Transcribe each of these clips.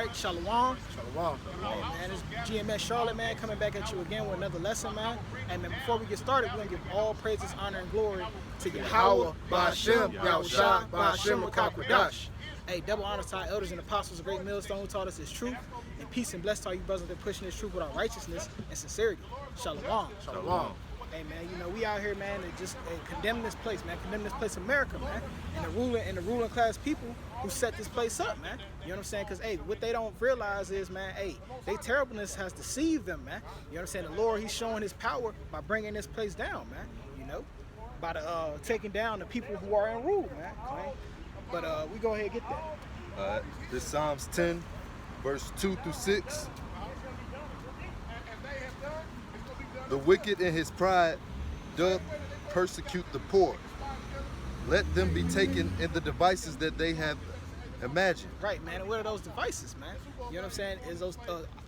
right? Shalom. Shalom. Hey, man, it's GMS Charlotte, man, coming back at you again with another lesson, man. And man, before we get started, we're going to give all praises, honor, and glory to Yahweh, Ba'ashem, Yahushua, Ba'ashem, Rakakwadash. Hey, double honors to our elders and apostles, a great millstone who taught us his truth. And peace and bless to all you brothers that are pushing this truth without righteousness and sincerity. Shalom. Shalom. Hey man, you know we out here, man, to just condemn this place, man. Condemn this place, America, man, and the ruling class people who set this place up, man. You know what I'm saying? Because hey, what they don't realize is, man, hey, their terribleness has deceived them, man. You know what I'm saying? The Lord, He's showing His power by bringing this place down, man. You know, by taking down the people who are in rule, man. Okay? But we go ahead and get that. All right. This Psalms 10, verse 2 through 6. The wicked in his pride doth persecute the poor. Let them be taken in the devices that they have imagined. Right, man. And what are those devices, man? You know what I'm saying? Is those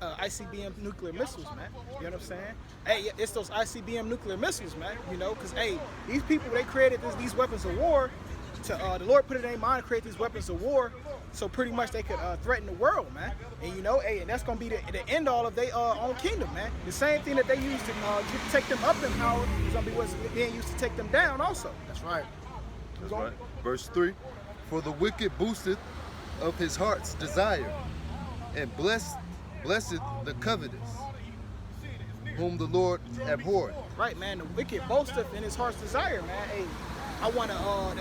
ICBM nuclear missiles, man. You know what I'm saying? Hey, it's those ICBM nuclear missiles, man. You know, because, hey, these people, they created these weapons of war. The Lord put it in their mind to create these weapons of war so pretty much they could threaten the world, man. And you know, hey, and that's going to be the end all of their own kingdom, man. The same thing that they used to take them up in power is going to be what's being used to take them down also. That's right. That's right. Verse 3. For the wicked boosteth of his heart's desire, and blessed the covetous, whom the Lord abhorred. Right, man. The wicked boasteth in his heart's desire, man. Hey, I want to,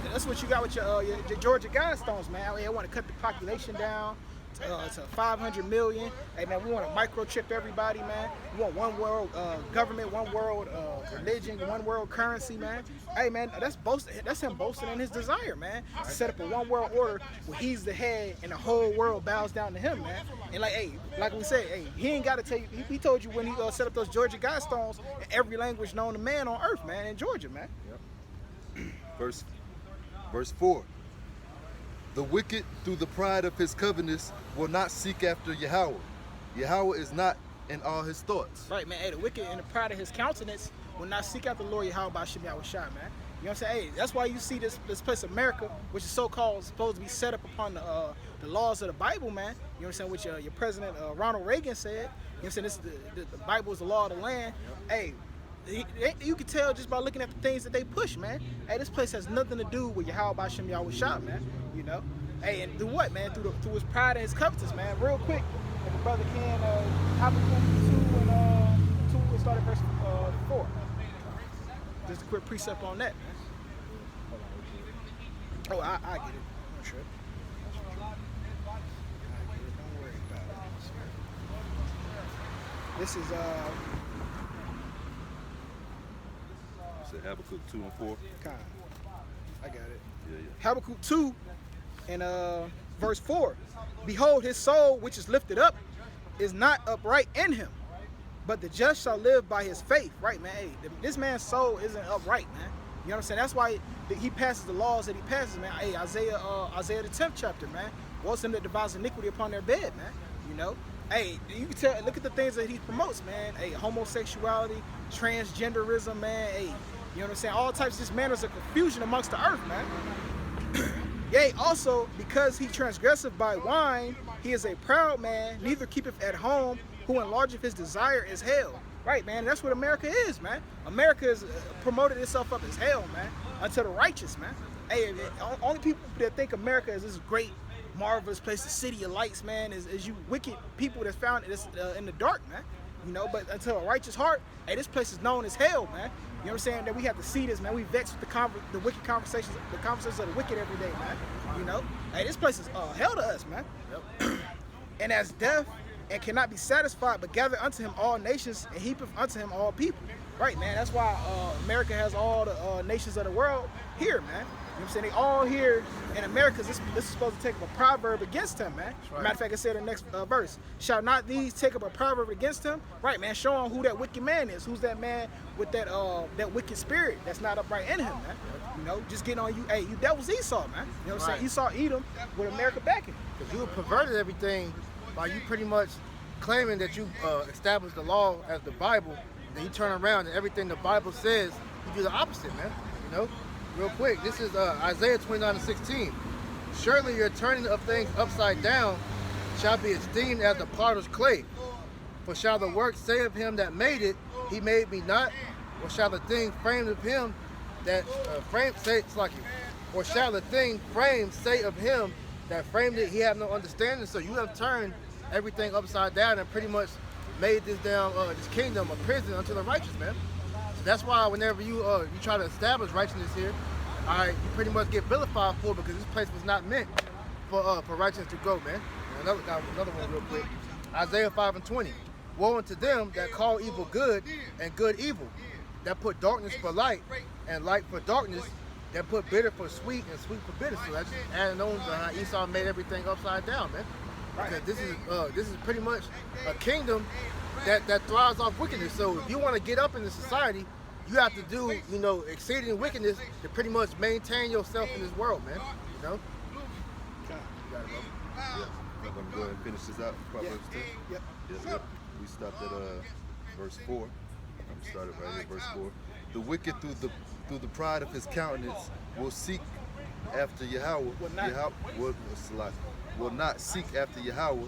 that's what you got with your Georgia Guidestones, man. I want to cut the population down to 500 million. Hey, man, we want to microchip everybody, man. We want one world government, one world religion, one world currency, man. Hey, man, that's him boasting in his desire, man. To set up a one world order where he's the head and the whole world bows down to him, man. And like, hey, like we said, hey, he ain't got to tell you. He told you when he set up those Georgia Guidestones in every language known to man on earth, man, in Georgia, man. Yep. Verse 4. The wicked through the pride of his covetousness will not seek after Yahweh. Yahweh is not in all his thoughts. Right, man. Hey, the wicked in the pride of his countenance will not seek after the Lord Yahweh Ba'ashem Yahushua, man. You know what I'm saying? Hey, that's why you see this place, America, which is so-called supposed to be set up upon the laws of the Bible, man. You know what I'm saying? Which your president Ronald Reagan said. You know what I'm saying? This the Bible is the law of the land. Yep. Hey. You can tell just by looking at the things that they push, man. Hey, this place has nothing to do with Yahweh Ba'ashem Yahushua, man. You know? Hey, and through what, man? Through his pride and his covetousness, man. Real quick, if the brother can, Habakkuk 2 and start at verse 4. Just a quick precept on that, man. Oh, I get it. I'm sure. Don't worry about it. This is Habakkuk 2 and 4. I got it. Yeah. Habakkuk 2 and verse 4. Behold, his soul which is lifted up is not upright in him, but the just shall live by his faith. Right, man. Hey, this man's soul isn't upright, man. You know what I'm saying? That's why he passes the laws that he passes, man. Hey, Isaiah the 10th chapter, man. Woe to them that devise iniquity upon their bed, man. You know? Hey, you can tell, look at the things that he promotes, man. Hey, homosexuality, transgenderism, man. Hey, you know what I'm saying? All types of just manners of confusion amongst the earth, man. Yea, also, because he transgresseth by wine, he is a proud man, neither keepeth at home, who enlargeth his desire is hell. Right, man? That's what America is, man. America has promoted itself up as hell, man, unto the righteous, man. Hey, only people that think America is this great, marvelous place, the city of lights, man, is you wicked people that's found in the dark, man. You know, but until a righteous heart, hey, this place is known as hell, man. You know what I'm saying? That we have to see this, man. We vex with the wicked conversations, the conversations of the wicked every day, man. You know? Hey, this place is hell to us, man. Yep. And as death and cannot be satisfied, but gather unto him all nations and heapeth unto him all people. Right, man. That's why America has all the nations of the world here, man. You know what I'm saying? They all here in America. This is supposed to take up a proverb against him, man. Right. Matter of fact, I said in the next verse, shall not these take up a proverb against him? Right, man. Showing who that wicked man is. Who's that man with that wicked spirit that's not upright in him, man. You know, just getting on you. Hey, that was Esau, man. You know what I'm saying? Esau Edom with America backing. Because you perverted everything by you pretty much claiming that you established the law as the Bible. Then you turn around and everything the Bible says, you do the opposite, man. You know? Real quick, this is Isaiah 29:16. Surely your turning of things upside down shall be esteemed as the potter's clay. For shall the work say of him that made it, he made me not? Or shall the thing framed of him that framed say it's like you? Or shall the thing framed say of him that framed it, he have no understanding? So you have turned everything upside down and pretty much made this damn this kingdom a prison unto the righteous, man. So that's why whenever you try to establish righteousness here, all right, you pretty much get vilified for it because this place was not meant for righteousness to go, man. And another one real quick. Isaiah 5:20. Woe unto them that call evil good and good evil, that put darkness for light and light for darkness, that put bitter for sweet and sweet for bitter. So that's just adding on to how Esau made everything upside down, man. Because this is pretty much a kingdom that thrives off wickedness. So if you want to get up in the society, you have to do, exceeding wickedness to pretty much maintain yourself in this world, man. You know? Okay. You got it, bro. Yeah. I'm gonna go ahead and finish this out. Proverbs 10. Yep. Yep. We stopped at verse 4. I'm started right here, verse 4. The wicked through the pride of his countenance will seek after Yahweh. Will not seek after Yahweh.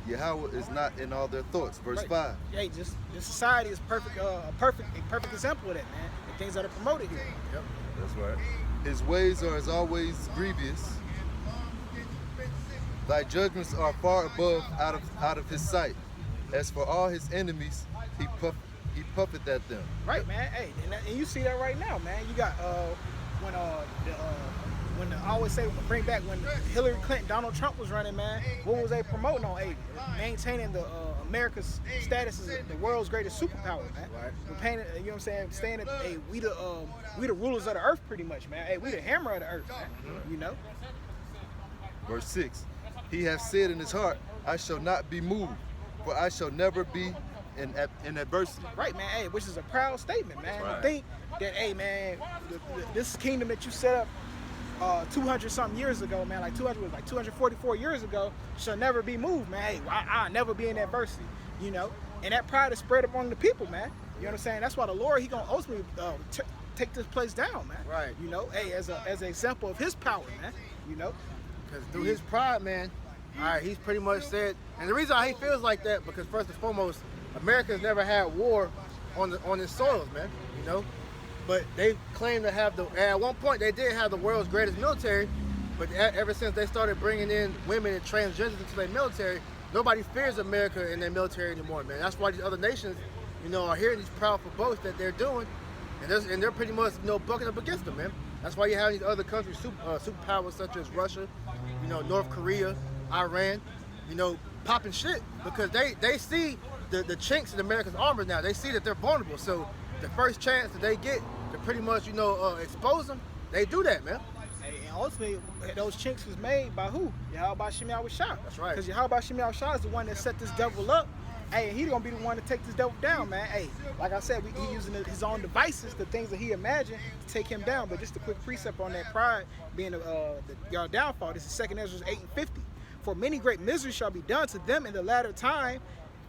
Yahweh is not in all their thoughts. Verse 5. Hey, just this society is perfect, a perfect example of that, man. The things that are promoted here. Yep. That's right. His ways are as always grievous. Thy judgments are far above out of his sight. As for all his enemies, he puffeth at them. Right, man. Hey, and you see that right now, man. You got when I always say bring back when Hillary Clinton, Donald Trump was running, man. What was they promoting on? Hey, maintaining the America's status as the world's greatest superpower, man. Right. We're painting, you know what I'm saying? Staying at, hey, we the rulers of the earth, pretty much, man. Hey, we the hammer of the earth, man. You know. Verse 6. He hath said in his heart, I shall not be moved, for I shall never be in adversity. Right, man. Hey, which is a proud statement, man. Right. To think that, hey, man, this kingdom that you set up 200 something years ago, man, like 244 years ago, shall never be moved, man. Hey, I'll never be in adversity, you know. And that pride is spread among the people, man. You know what I'm saying? That's why the Lord, he gonna ultimately take this place down, man. Right. You know, hey, as an example of his power, man. You know. Because through his pride, man, all right, he's pretty much said, and the reason why he feels like that, because first and foremost, America's never had war on its soils, man, you know? But they claim to have at one point they did have the world's greatest military, but ever since they started bringing in women and transgenders into their military, nobody fears America in their military anymore, man. That's why these other nations, are hearing these proudful boasts that they're doing, and they're pretty much, bucking up against them, man. That's why you have these other countries, superpowers such as Russia, North Korea, Iran, popping shit because they see the chinks in America's armor now. They see that they're vulnerable. So the first chance that they get to pretty much, expose them, they do that, man. Hey, and ultimately, those chinks was made by who? Yahweh Shem Yahushua. That's right. Because Yahweh Shem Yahushua is the one that set this devil up. Hey, and he gonna be the one to take this devil down, man. Hey, like I said, he using his own devices, the things that he imagined to take him down. But just a quick precept on that pride being your downfall. This is 2 Ezra 8:50. For many great miseries shall be done to them in the latter time,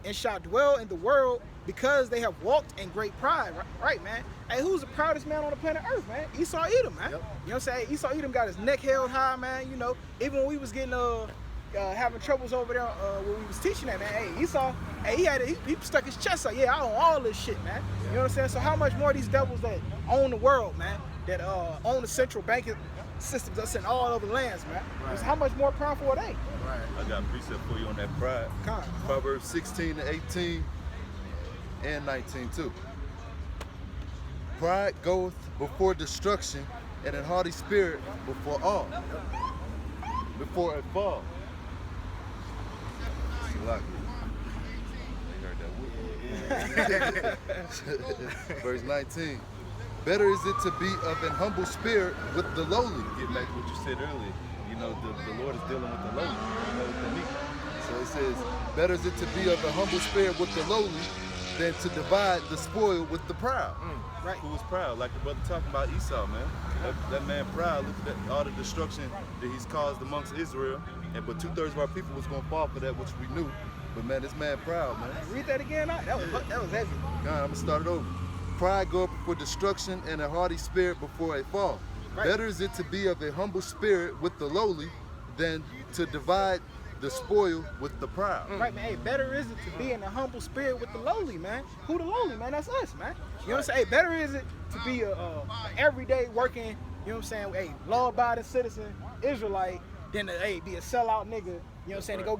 and shall dwell in the world because they have walked in great pride. Right, man. Hey, who's the proudest man on the planet Earth, man? Esau Edom, man. Yep. You know what I'm saying? Esau Edom got his neck held high, man. Even when we was getting having troubles over there when we was teaching that, man. Hey, Esau, hey, he stuck his chest out. Yeah, I own all this shit, man. You know what I'm saying? So how much more these devils that own the world, man, that own the central banking systems that's in all over the lands, man. Right. How much more powerful are they? Right. I got a precept for you on that pride. Come on. Proverbs 16 to 18 and 19 too. Pride goeth before destruction, and an haughty spirit before all. Before a fall. Verse 19. Better is it to be of an humble spirit with the lowly. Get back to what you said earlier. The Lord is dealing with the lowly, with the meek. So it says, better is it to be of a humble spirit with the lowly than to divide the spoil with the proud. Right. Who was proud? Like the brother talking about Esau, man. That man proud. Look at all the destruction that he's caused amongst Israel. But 2/3 of our people was gonna fall for that, which we knew. But man, this man proud, man. Read that again. That was heavy. God, I'm gonna start it over. Pride goeth before destruction, and a haughty spirit before a fall. Right. Better is it to be of a humble spirit with the lowly than to divide the spoil with the proud. Right, man. Hey, better is it to be in a humble spirit with the lowly, man. Who the lowly, man? That's us, man. You know what I'm saying? Hey, better is it to be a everyday working, you know what I'm saying? Hey, law-abiding citizen Israelite than to be a sellout nigga. You know what I'm saying? To go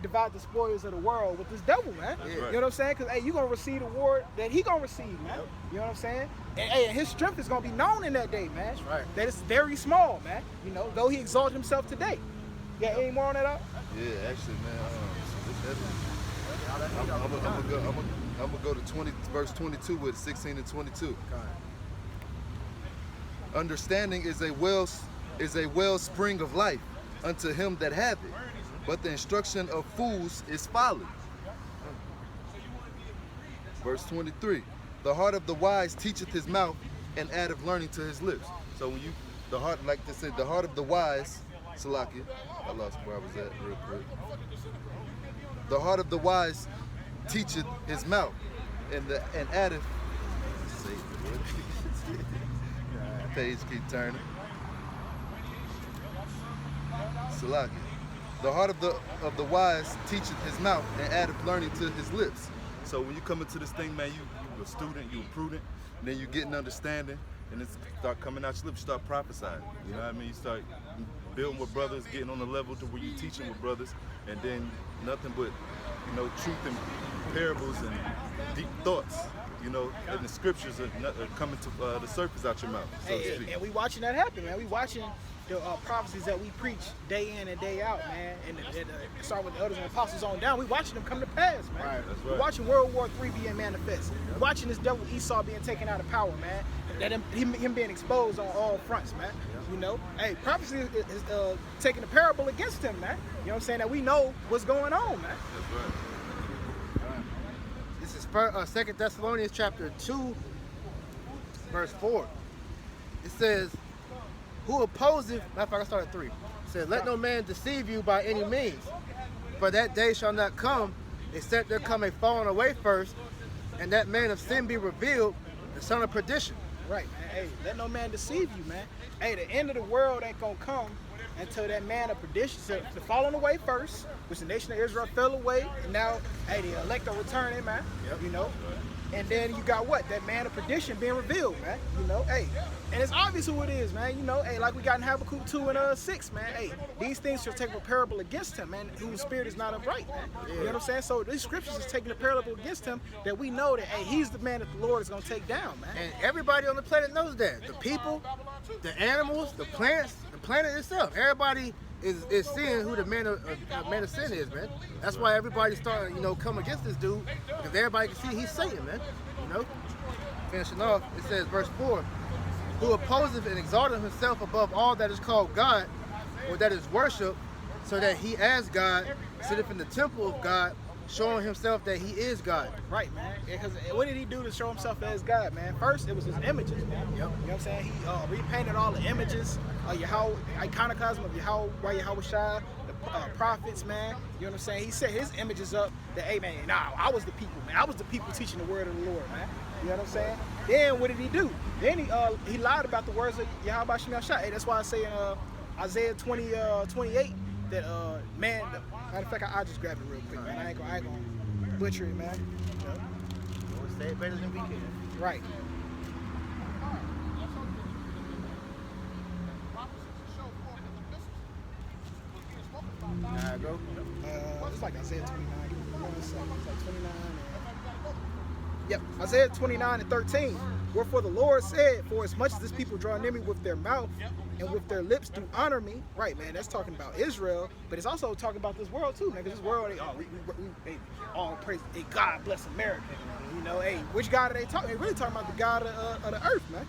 divide the spoils of the world with this devil, man. That's You right. know what I'm saying? Because you gonna receive the reward that he gonna receive, man. You know what I'm saying? And his strength is gonna be known in that day, man. That's right. That it's very small, man. You know, though he exalted himself today. Yeah, any more on that up? Yeah, actually, man, I'm gonna go to verse 22 with 16 and 22. Understanding is a wellspring of life unto him that hath it, but the instruction of fools is folly. Verse 23. The heart of the wise teacheth his mouth, and addeth learning to his lips. So when the heart, like they said, the heart of the wise, Salakia, I lost where I was at real quick. The heart of the wise teacheth his mouth, and addeth. Page keep turning. Salakia. The heart of the wise teacheth his mouth, and addeth learning to his lips. So when you come into this thing, man, you a student, you a prudent, and then you get an understanding, and it start coming out your lips, you start prophesying. You know what I mean? You start building with brothers, getting on the level to where you teaching with brothers, and then nothing but, truth and parables and deep thoughts, and the scriptures are coming to the surface out your mouth, so to speak. And we watching that happen, man. We watching the prophecies that we preach day in and day out, man. And start with the elders and apostles on down. We watching them come to pass, man. Right, that's We're right. watching World War III being manifest. We're watching this devil Esau being taken out of power, man. That him being exposed on all fronts, man. Hey, prophecy is taking the parable against him, man. You know what I'm saying? That we know what's going on, man. That's right. This is 2 Thessalonians chapter 2, verse 4. It says, who opposeth, matter of fact, I start at 3. It says, let no man deceive you by any means, for that day shall not come, except there come a falling away first, and that man of sin be revealed, the son of perdition. Right, man. Hey, let no man deceive you, man. Hey, the end of the world ain't gonna come until that man of perdition, so the falling away first, which the nation of Israel fell away, and now, hey, the elect are returning, man. Yep. And then you got what? That man of perdition being revealed, man. Hey, and it's obvious who it is, man. Hey, like we got in Habakkuk 2 and 6, man. Hey, these things shall take a parable against him, man, whose spirit is not upright, man. You know what I'm saying? So these scriptures is taking a parable against him that we know that, hey, he's the man that the Lord is gonna take down, man. And everybody on the planet knows that. The people, the animals, the plants, the planet itself. Everybody is seeing who the man of sin is, man. That's why everybody's starting, come against this dude, because everybody can see he's Satan, man. Finishing off, it says, verse 4, who opposeth and exalteth himself above all that is called God, or that is worship, so that he as God sitteth in the temple of God, showing himself that he is God. Right, man. Because what did he do to show himself as God, man? First, it was his images, man. Yep. You know what I'm saying? He repainted all the images, iconoclasm of Yahweh Shai, the prophets, man. You know what I'm saying? He set his images up that, hey, man, I was the people, man. I was the people teaching the word of the Lord, man. You know what I'm saying? Then what did he do? Then he lied about the words of Yahweh Shem Shai. Hey, that's why I say in Isaiah 28 that, man, matter of fact, I just grabbed it real quick, man. I ain't gonna butcher it, man. We'll say it better than we can. Right. There I go. It's like Isaiah 29. It's like 29. Yep, Isaiah 29 and 13. Wherefore the Lord said, for as much as this people draw near me with their mouth and with their lips do honor me. Right, man, that's talking about Israel, but it's also talking about this world too, man. Because this world, they all praise, hey, God bless America. Hey, which God are they talking? They really talking about the God of the earth, man.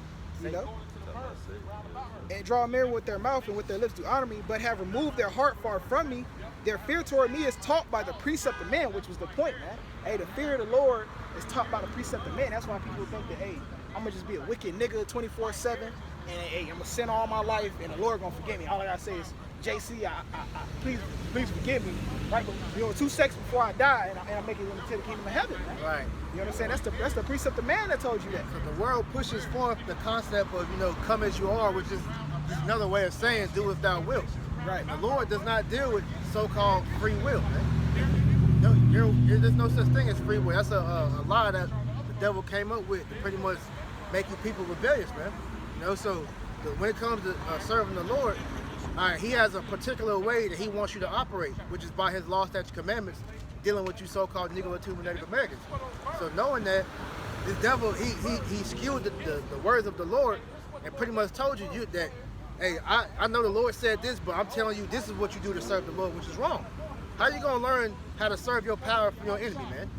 And draw near with their mouth and with their lips do honor me, but have removed their heart far from me. Their fear toward me is taught by the precept of man, which was the point, man. Hey, the fear of the Lord is taught by the precept of man. That's why people think that, hey, I'm gonna just be a wicked nigga 24/7, and hey, I'm gonna sin all my life, and the Lord gonna forgive me. All I gotta say is, JC, please forgive me, right? But 2 seconds before I die, and I make it into the kingdom of heaven, man. Right. You know what I'm saying? That's the precept of man that told you that. So the world pushes forth the concept of, come as you are, which is just another way of saying do as thou wilt. Right. The Lord does not deal with so-called free will, man. There's no such thing as free will. That's a lie that the devil came up with to pretty much make you people rebellious, man. So when it comes to serving the Lord, all right, he has a particular way that he wants you to operate, which is by his law, statutes, commandments, dealing with you so-called Negro, Latino, Native Americans. So knowing that, this devil, he skewed the words of the Lord and pretty much told you that, hey, I know the Lord said this, but I'm telling you this is what you do to serve the Lord, which is wrong. How you gonna learn how to serve your power from your enemy, man?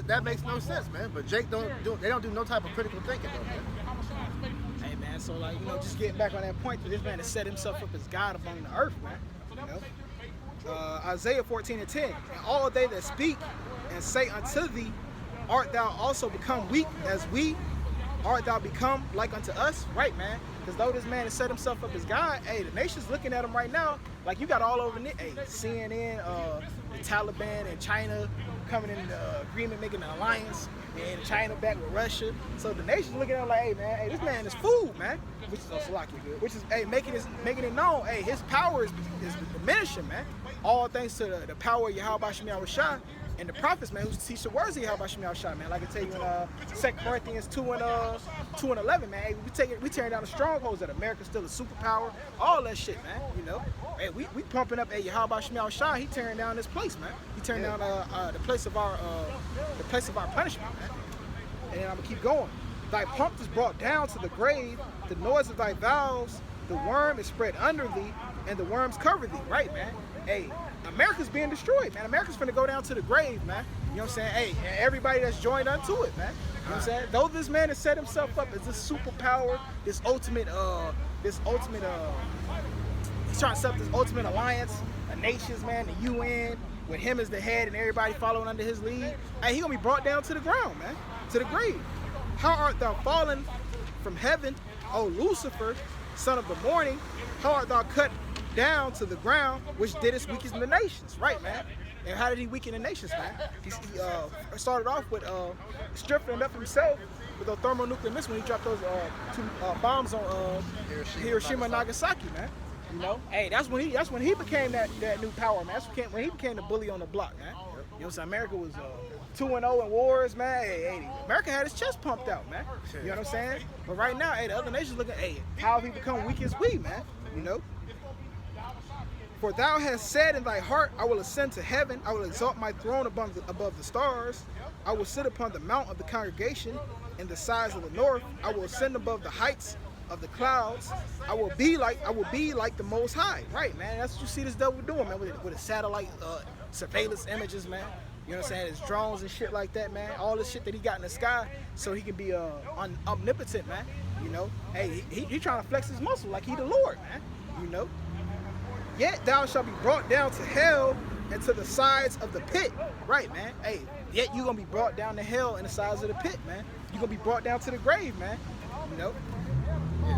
That makes no sense, man. But Jake don't do no type of critical thinking, though, man. Hey man, so like, just getting back on that point, that this man has set himself up as God among the earth, man. Isaiah 14:10, and all they that speak and say unto thee, art thou also become weak as we? Art thou become like unto us? Right, man. Because though this man has set himself up as God, hey, the nation's looking at him right now. Like, you got all over CNN, the Taliban and China coming in agreement, making an alliance, and China back with Russia. So the nation's looking at him like, hey man, hey, this man is food, man. Which is which is making it known, hey, his power is diminishing, man. All thanks to the power of Yahweh Shem Yahushua and the prophets, man, who teach the words of Yahweh Shem Yahushua, man. Like I tell you in 2 Corinthians 2:11, man. Hey, we tearing down the strongholds that America's still a superpower, all that shit, man. Hey, we pumping up, hey, Yahweh Shem Yahushua, he tearing down this place, man. He tearing down the place of our punishment, man. And then I'm gonna keep going. Thy pomp is brought down to the grave, the noise of thy vows, the worm is spread under thee, and the worms cover thee. Right, man. Hey, America's being destroyed, man. America's finna go down to the grave, man. You know what I'm saying? Hey, and everybody that's joined unto it, man. You know what I'm saying? Though this man has set himself up as this superpower, this ultimate, he's trying to set up this ultimate alliance, of nations, man, the UN, with him as the head and everybody following under his lead. Hey, he gonna be brought down to the ground, man, to the grave. How art thou fallen from heaven, O Lucifer, son of the morning? How art thou cut down to the ground, which didst weaken the nations? Right, man. And how did he weaken the nations, man? He started off with strengthening up himself with a thermonuclear missile when he dropped those two bombs on Hiroshima and Nagasaki, man. Hey, that's when he became that new power, man. That's when he became the bully on the block, man. You know what I'm saying? America was 2-0 in wars, man. Hey, America had his chest pumped out, man. You know what I'm saying? But right now, hey, the other nations looking, hey, how have he become weak as we, man? For thou hast said in thy heart, I will ascend to heaven, I will exalt my throne above the stars, I will sit upon the mount of the congregation in the sides of the north, I will ascend above the heights of the clouds, I will be like the Most High. Right, man. That's what you see this devil doing, man, with his satellite surveillance images, man. You know what I'm saying? His drones and shit like that, man. All this shit that he got in the sky, so he can be omnipotent, man. Hey, he trying to flex his muscle like he the Lord, man. Yet thou shalt be brought down to hell and to the sides of the pit. Right, man. Hey, yet you gonna be brought down to hell and the sides of the pit, man. You gonna be brought down to the grave, man. Yeah,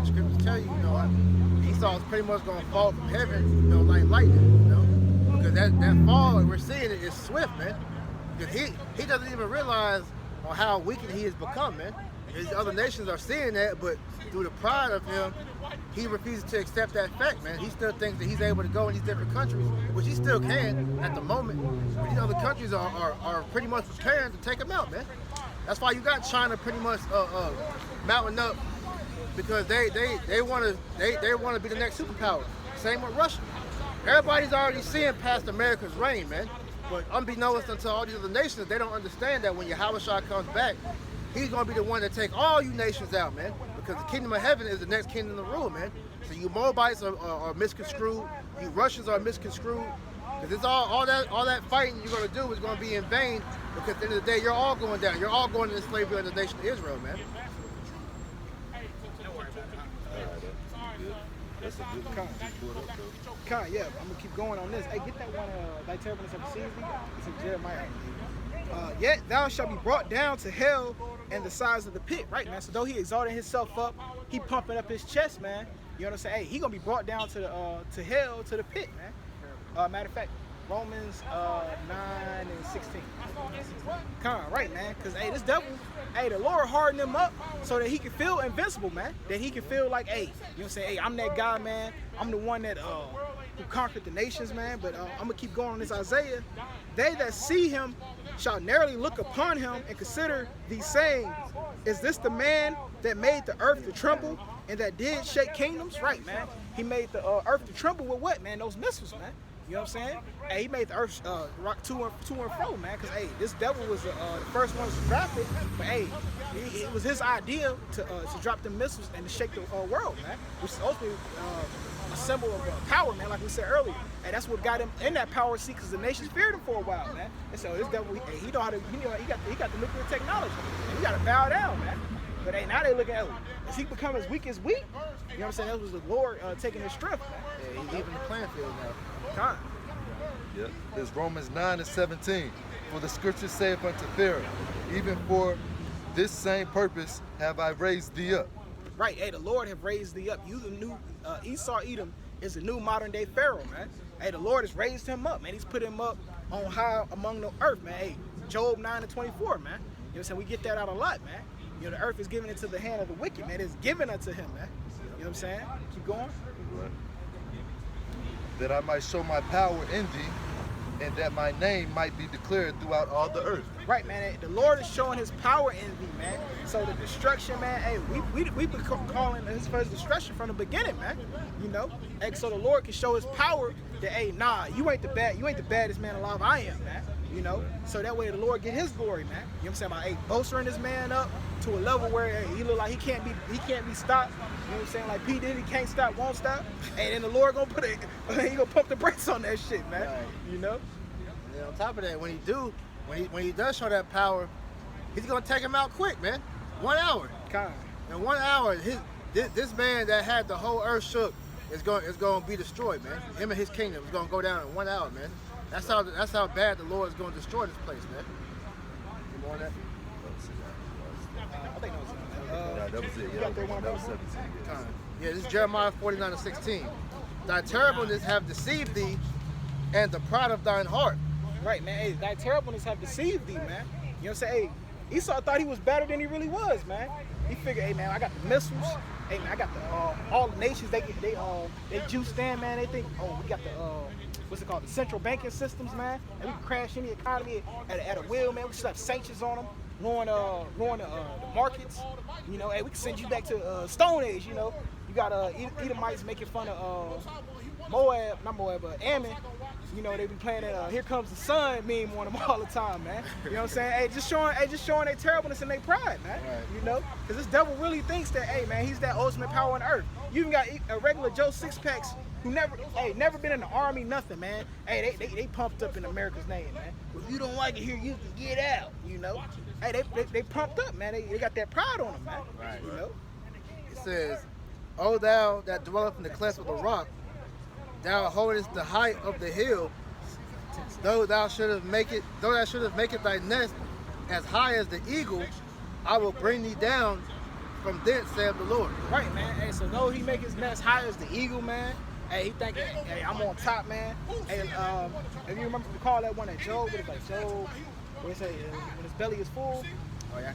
the scriptures tell you, Esau's pretty much gonna fall from heaven, like lightning, because that fall we're seeing it is swift, man. Because he doesn't even realize how weakened he has become, man. His other nations are seeing that, but through the pride of him, he refuses to accept that fact, man. He still thinks that he's able to go in these different countries, which he still can at the moment. But these other countries are pretty much preparing to take him out, man. That's why you got China pretty much mounting up, because they want to be the next superpower. Same with Russia. Everybody's already seeing past America's reign, man. But unbeknownst unto all these other nations, they don't understand that when Yahushua comes back, he's going to be the one to take all you nations out, man. Because the kingdom of heaven is the next kingdom to rule, man. So you Moabites are misconstrued. You Russians are misconstrued. Because it's all that fighting you're going to do is going to be in vain. Because at the end of the day, you're all going down. You're all going into slavery in the nation of Israel, man. That's a good one. Yeah, I'm gonna keep going on this. Hey, get that one, thy terribleness of the It's in Jeremiah. Yet thou shalt be brought down to hell and the sides of the pit, right, man? So though he exalted himself up, he pumping up his chest, man. You know what I'm saying? Hey, he gonna be brought down to hell, to the pit, man. Matter of fact, Romans 9 and 16. Right, man? Because hey, this devil, hey, the Lord hardened him up so that he can feel invincible, man. That he can feel like, hey, you know what I'm saying? Hey, I'm that guy, man. I'm the one that who conquered the nations, man. But I'm gonna keep going on this Isaiah. They that see him shall narrowly look upon him and consider these saying, is this the man that made the earth to tremble and that did shake kingdoms? Right, man. He made the earth to tremble with what, man? Those missiles, man. You know what I'm saying? Hey, he made the earth rock to and fro, man. Cause hey, this devil was the first one to drop it, but hey, it was his idea to drop the missiles and to shake the world, man. Which is ultimately a symbol of power, man. Like we said earlier, hey, that's what got him in that power seat. Cause the nations feared him for a while, man. And so this devil, he know how to, he got the nuclear technology. And he got to bow down, man. But hey, now they look at him. As he become as weak as weak, you know what I'm saying? That was the Lord taking his strength, man. Yeah, he's leaving the playing field now. Time. Yep. It's Romans 9:17. For the scripture saith unto Pharaoh, even for this same purpose have I raised thee up. Right, hey, the Lord have raised thee up. You the new Esau Edom is the new modern day Pharaoh, man. Hey, the Lord has raised him up, man. He's put him up on high among the earth, man. Hey, Job 9:24, man. You know what I'm saying? We get that out a lot, man. You know, the earth is given into the hand of the wicked, man. It's given unto him, man. You know what I'm saying? Keep going. Right. That I might show my power in thee, and that my name might be declared throughout all the earth. Right, man. The Lord is showing his power in thee, man. So the destruction, man, hey, we've been calling his first destruction from the beginning, man. You know? Hey, so the Lord can show his power that, hey, nah, you ain't the baddest man alive, I am, man. You know? So that way the Lord get his glory, man. You know what I'm saying? About, hey, bolstering this man up to a level where hey, he look like he can't be stopped. You know what I'm saying? Like P. Diddy can't stop, won't stop. And then the Lord gonna he gonna pump the brakes on that shit, man. Right. You know? And on top of that, when he does show that power, he's gonna take him out quick, man. 1 hour. Kind. In 1 hour, this man that had the whole earth shook is going to be destroyed, man. Him and his kingdom is going to go down in 1 hour, man. That's how bad the Lord is going to destroy this place, man. You want that? I think that was Yeah, that was it. you Yeah, got that one that was more? 17. Yeah. Yeah, this is Jeremiah 49:16. Thy terribleness have deceived thee, and the pride of thine heart. Right, man. Hey, thy terribleness have deceived thee, man. You know what I'm saying? Hey, Esau thought he was better than he really was, man. He figured, hey, man, I got the missiles. Hey, man, I got the all the nations. They juiced in, man. They think, oh, we got the what's it called? The central banking systems, man. And we can crash any economy at a will, man. We should have sanctions on them, ruin the markets. You know, hey, we can send you back to Stone Age. You know, you got Edomites making fun of Ammon. You know, they be playing that Here Comes the Sun meme on them all the time, man. You know what I'm saying? Hey, just showing their terribleness and their pride, man. Right. You know? Because this devil really thinks that, hey, man, he's that ultimate power on earth. You even got a regular Joe Six-Packs who never been in the army, nothing, man. Hey, they pumped up in America's name, man. If you don't like it here, you can get out, you know? Hey, they pumped up, man. They got that pride on them, man. Right. You know? It says, O thou that dwelleth in the cleft of the rock, thou holdest the height of the hill, though thou shouldest make it thy nest as high as the eagle, I will bring thee down from thence, saith the Lord. Right, man. Hey, so though he make his nest high as the eagle, man. Hey, he thinking, hey, I'm on top, man. Hey, if you remember, recall that one at Job, it was like Job, what they say, when his belly is full. Oh yeah,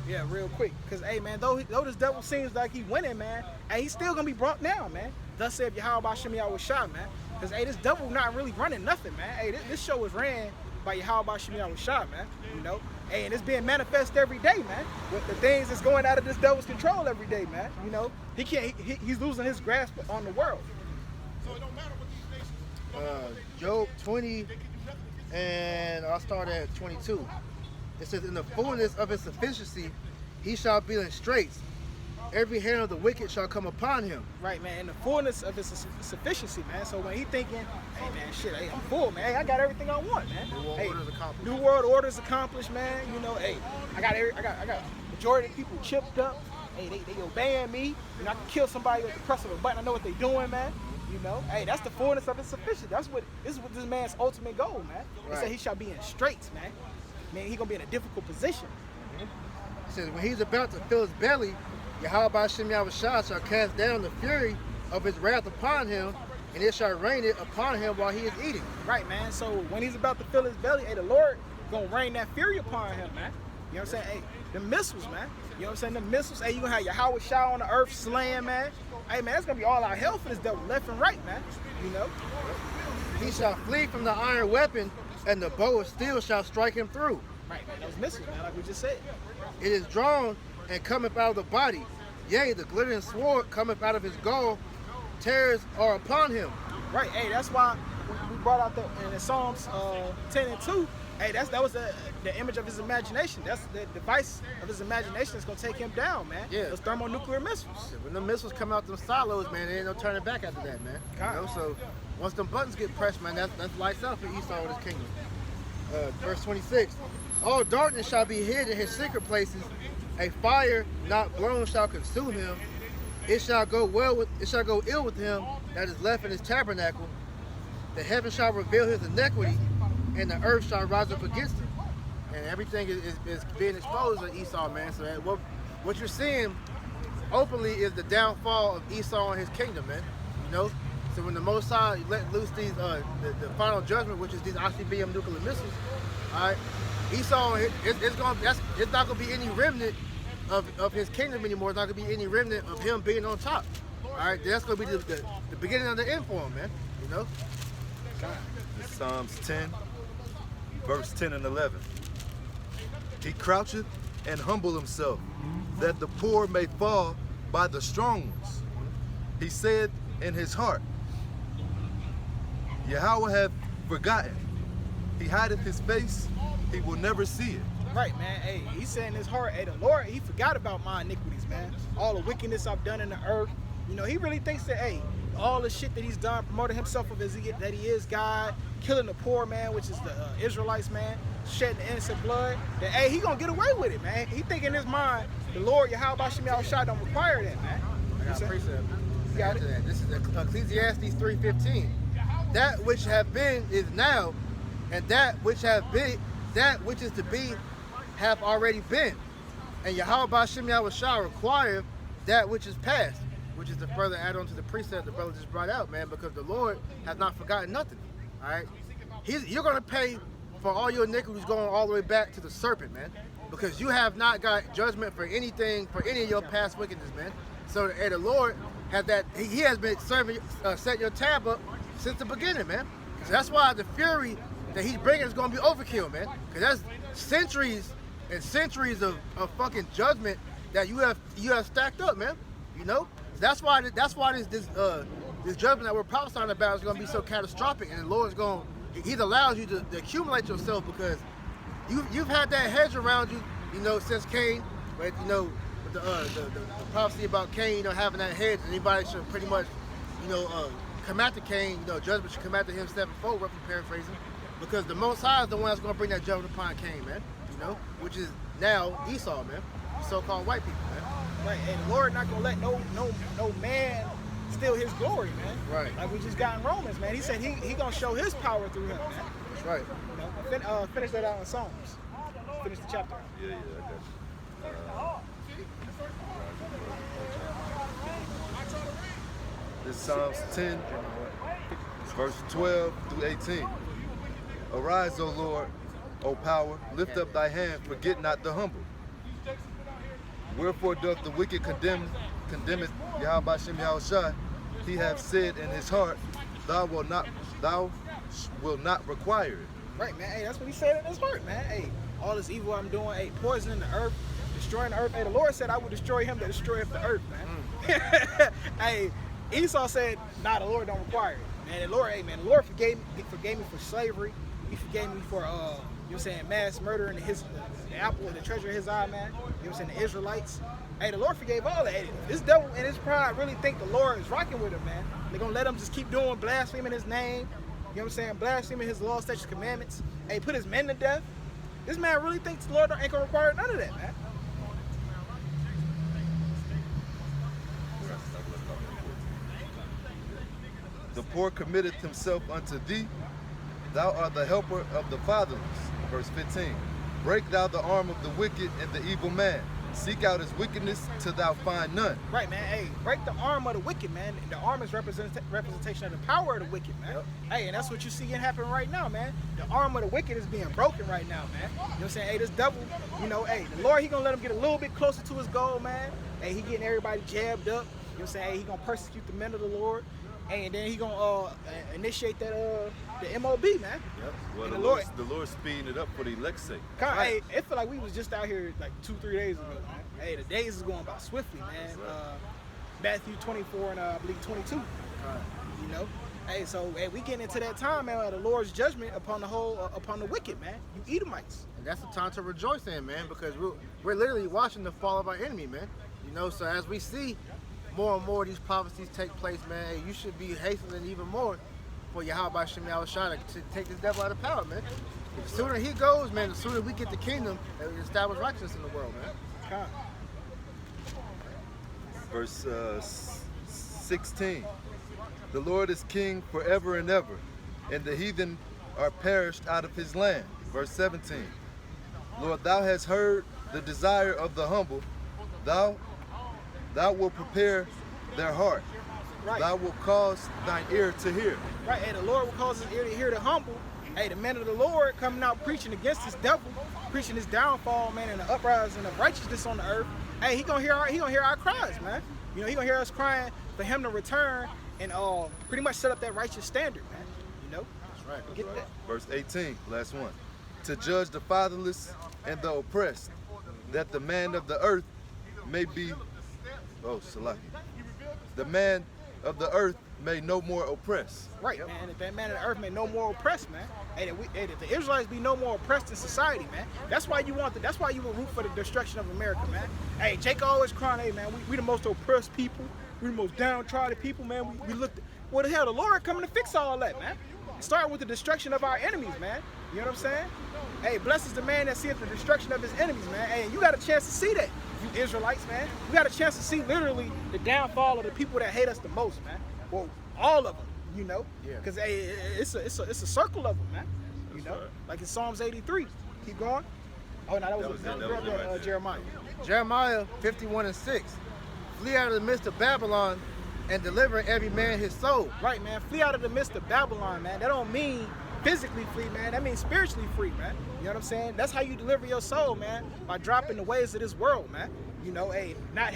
Yeah, real quick. Cause hey, man, though this devil seems like he winning, man, hey, he's still gonna be brought down, man. Thus saith Yahweh Shem Yahweh Shah, man. Cause hey, this devil not really running nothing, man. Hey, this show is ran by Yahweh Shem Yahweh Shah, man. You know, hey, and it's being manifest every day, man. With the things that's going out of this devil's control every day, man. You know, he's losing his grasp on the world. Job 20, and I'll start at 22. It says, in the fullness of his sufficiency, he shall be in straits. Every hand of the wicked shall come upon him. Right, man. In the fullness of his sufficiency, man. So when he thinking, hey, man, shit, hey, I'm full, man. Hey, I got everything I want, man. New world orders accomplished, man. You know, hey, I got majority of people chipped up. Hey, they obeying me. You know, I can kill somebody with the press of a button. I know what they doing, man. You know, hey, that's the fullness of his sufficiency. This is what this man's ultimate goal, man. He Right. said he shall be in straits, man. Man, he gonna be in a difficult position. It says, when he's about to fill his belly, Yahweh Shem Yahweh Shah shall cast down the fury of his wrath upon him, and it shall rain it upon him while he is eating. Right, man. So when he's about to fill his belly, hey, the Lord gonna rain that fury upon him, man. You know what I'm saying? Hey, the missiles, man. You know what I'm saying? The missiles. Hey, you gonna have your Howard Shaw on the earth slaying, man. Hey, man, it's gonna be all out hell for this devil, left and right, man. You know? He shall flee from the iron weapon, and the bow of steel shall strike him through. Right, man. Those missiles, man, like we just said. It is drawn and cometh out of the body. Yea, the glittering sword cometh out of his gall. Terrors are upon him. Right, hey, that's why we brought out in the Psalms 10 and 2. Hey, that was the image of his imagination. That's the device of his imagination that's gonna take him down, man. Yeah. Those thermonuclear missiles. When the missiles come out them silos, man, there ain't no turning back after that, man. You know, so once them buttons get pressed, man, that's lights out for Esau and his kingdom. Verse 26. All darkness shall be hid in his secret places. A fire not blown shall consume him. It shall go ill with him that is left in his tabernacle. The heaven shall reveal his iniquity, and the earth shall rise up against him. And everything is being exposed to Esau, man. So what you're seeing openly is the downfall of Esau and his kingdom, man. You know? So when the Most High let loose these the final judgment, which is these ICBM nuclear missiles, all right, Esau, it's not gonna be any remnant of his kingdom anymore. It's not gonna be any remnant of him being on top. All right, that's gonna be the beginning of the end for him, man. You know. Psalms 10, verse 10 and 11. He croucheth and humble himself, that the poor may fall by the strong ones. He said in his heart, Yahweh hath forgotten. He hideth his face, he will never see it. Right, man. Hey, he said in his heart, hey, the Lord, he forgot about my iniquities, man. All the wickedness I've done in the earth. You know, he really thinks that, hey, all the shit that he's done, promoting himself that he is God, killing the poor, man, which is the Israelites, man, shedding innocent blood, that, hey, he gonna get away with it, man. He think in his mind, the Lord, Yahweh Shem Yahushua don't require that, man. I got a precept. You got it? This is Ecclesiastes 3:15. That which have been is now, and that which is to be have already been. And Yahweh Shem Yahushua require that which is past, which is the further add-on to the precept the brother just brought out, man, because the Lord has not forgotten nothing. All right, you're gonna pay for all your iniquities going all the way back to the serpent, man, because you have not got judgment for anything, for any of your past wickedness, man. So the Lord has that. He has been set your tab up since the beginning, man. So that's why the fury that he's bringing is gonna be overkill, man, because that's centuries and centuries of fucking judgment that you have stacked up, man. You know. That's why this judgment that we're prophesying about is going to be so catastrophic, and the Lord's He allows you to accumulate yourself because you've had that hedge around you, you know, since Cain, but you know, with the prophecy about Cain, you know, having that hedge, anybody should pretty much, you know, come after Cain, you know, judgment should come after him sevenfold, roughly paraphrasing, because the Most High is the one that's going to bring that judgment upon Cain, man. You know, which is now Esau, man, so-called white people, man. Right, and the Lord not gonna let no man steal his glory, man. Right. Like we just got in Romans, man. He said he gonna show his power through him, man. That's right. You know, finish that out in Psalms. Finish the chapter. Yeah, I got you. This Psalms 10, verse 12 through 18. Arise, O Lord, O power, lift up thy hand, forget not the humble. Wherefore doth the wicked condemneth Yahweh Shem Yahushua? He hath said in his heart, thou wilt not require it. Right, man. Hey, that's what he said in his heart, man. Hey, all this evil I'm doing, hey, poisoning the earth, destroying the earth. Hey, the Lord said I will destroy him that destroyeth the earth, man. Hey, Esau said, nah, the Lord don't require it. Man, the Lord, hey, man, the Lord forgave me for slavery. He forgave me for, you know what I'm saying, mass murder and the apple and the treasure of his eye, man. You know what I'm saying, the Israelites. Hey, the Lord forgave all that. Hey, this devil and his pride really think the Lord is rocking with him, man. They're going to let him just keep doing blaspheming his name. You know what I'm saying, blaspheming his law, statutes, commandments. Hey, put his men to death. This man really thinks the Lord ain't going to require none of that, man. The poor committeth himself unto thee. Thou art the helper of the fatherless. Verse 15. Break thou the arm of the wicked and the evil man. Seek out his wickedness till thou find none. Right, man. Hey, break the arm of the wicked, man. The arm is representation of the power of the wicked, man. Hey, and that's what you see happening right now, man. The arm of the wicked is being broken right now, man. You know what I'm saying? Hey, this devil, you know, hey, the Lord, he gonna let him get a little bit closer to his goal, man. Hey, he getting everybody jabbed up. You know what I'm saying? Hey, he gonna persecute the men of the Lord. Hey, and then he gonna initiate that the MOB, man. Yep. Well, And the Lord's speeding it up for the elect's sake. Hey, it feel like we was just out here like 2-3 days ago, man. Hey, the days is going by swiftly, man. Matthew 24 and I believe 22. You know, hey, so hey, we getting into that time, man, the Lord's judgment upon the whole, upon the wicked, man. You Edomites. And that's the time to rejoice in, man, because we're literally watching the fall of our enemy, man. You know, so as we see more and more of these prophecies take place, man, hey, you should be hastening even more for Yahweh Shem Yahushua to take this devil out of power, man. The sooner he goes, man, the sooner we get the kingdom and we establish righteousness in the world, man. Come. Verse 16. The Lord is king forever and ever, and the heathen are perished out of his land. Verse 17. Lord, thou hast heard the desire of the humble. Thou wilt prepare their heart. Right. Thou wilt cause thine ear to hear. Right, hey, the Lord will cause his ear to hear the humble. Hey, the men of the Lord coming out preaching against this devil, preaching his downfall, man, and the uprising of righteousness on the earth. Hey, he gonna hear our cries, man. You know, he gonna hear us crying for him to return and pretty much set up that righteous standard, man. You know? That's right. Get that. Verse 18, last one. To judge the fatherless and the oppressed, that the man of the earth may be, Salaki. The man of the earth may no more oppress. Right, man. If that man of the earth may no more oppressed, man. Hey, that the Israelites be no more oppressed in society, man. That's why you that's why you will root for the destruction of America, man. Hey, Jake always crying, hey, man, we the most oppressed people. We the most downtrodden people, man. We looked, what the hell, the Lord coming to fix all that, man. Starting with the destruction of our enemies, man. You know what I'm saying? Hey, blessed is the man that seeth the destruction of his enemies, man. Hey, you got a chance to see that, you Israelites, man. You got a chance to see literally the downfall of the people that hate us the most, man. Well, all of them, you know? Yeah. Because hey, it's a circle of them, man. You know? right. Like in Psalms 83. Keep going. Oh, no, that was right there. Jeremiah. Jeremiah 51:6. Flee out of the midst of Babylon and deliver every man his soul. Right, man. Flee out of the midst of Babylon, man. That don't mean physically free, man. That means spiritually free, man. You know what I'm saying? That's how you deliver your soul, man. By dropping the ways of this world, man. You know, hey, not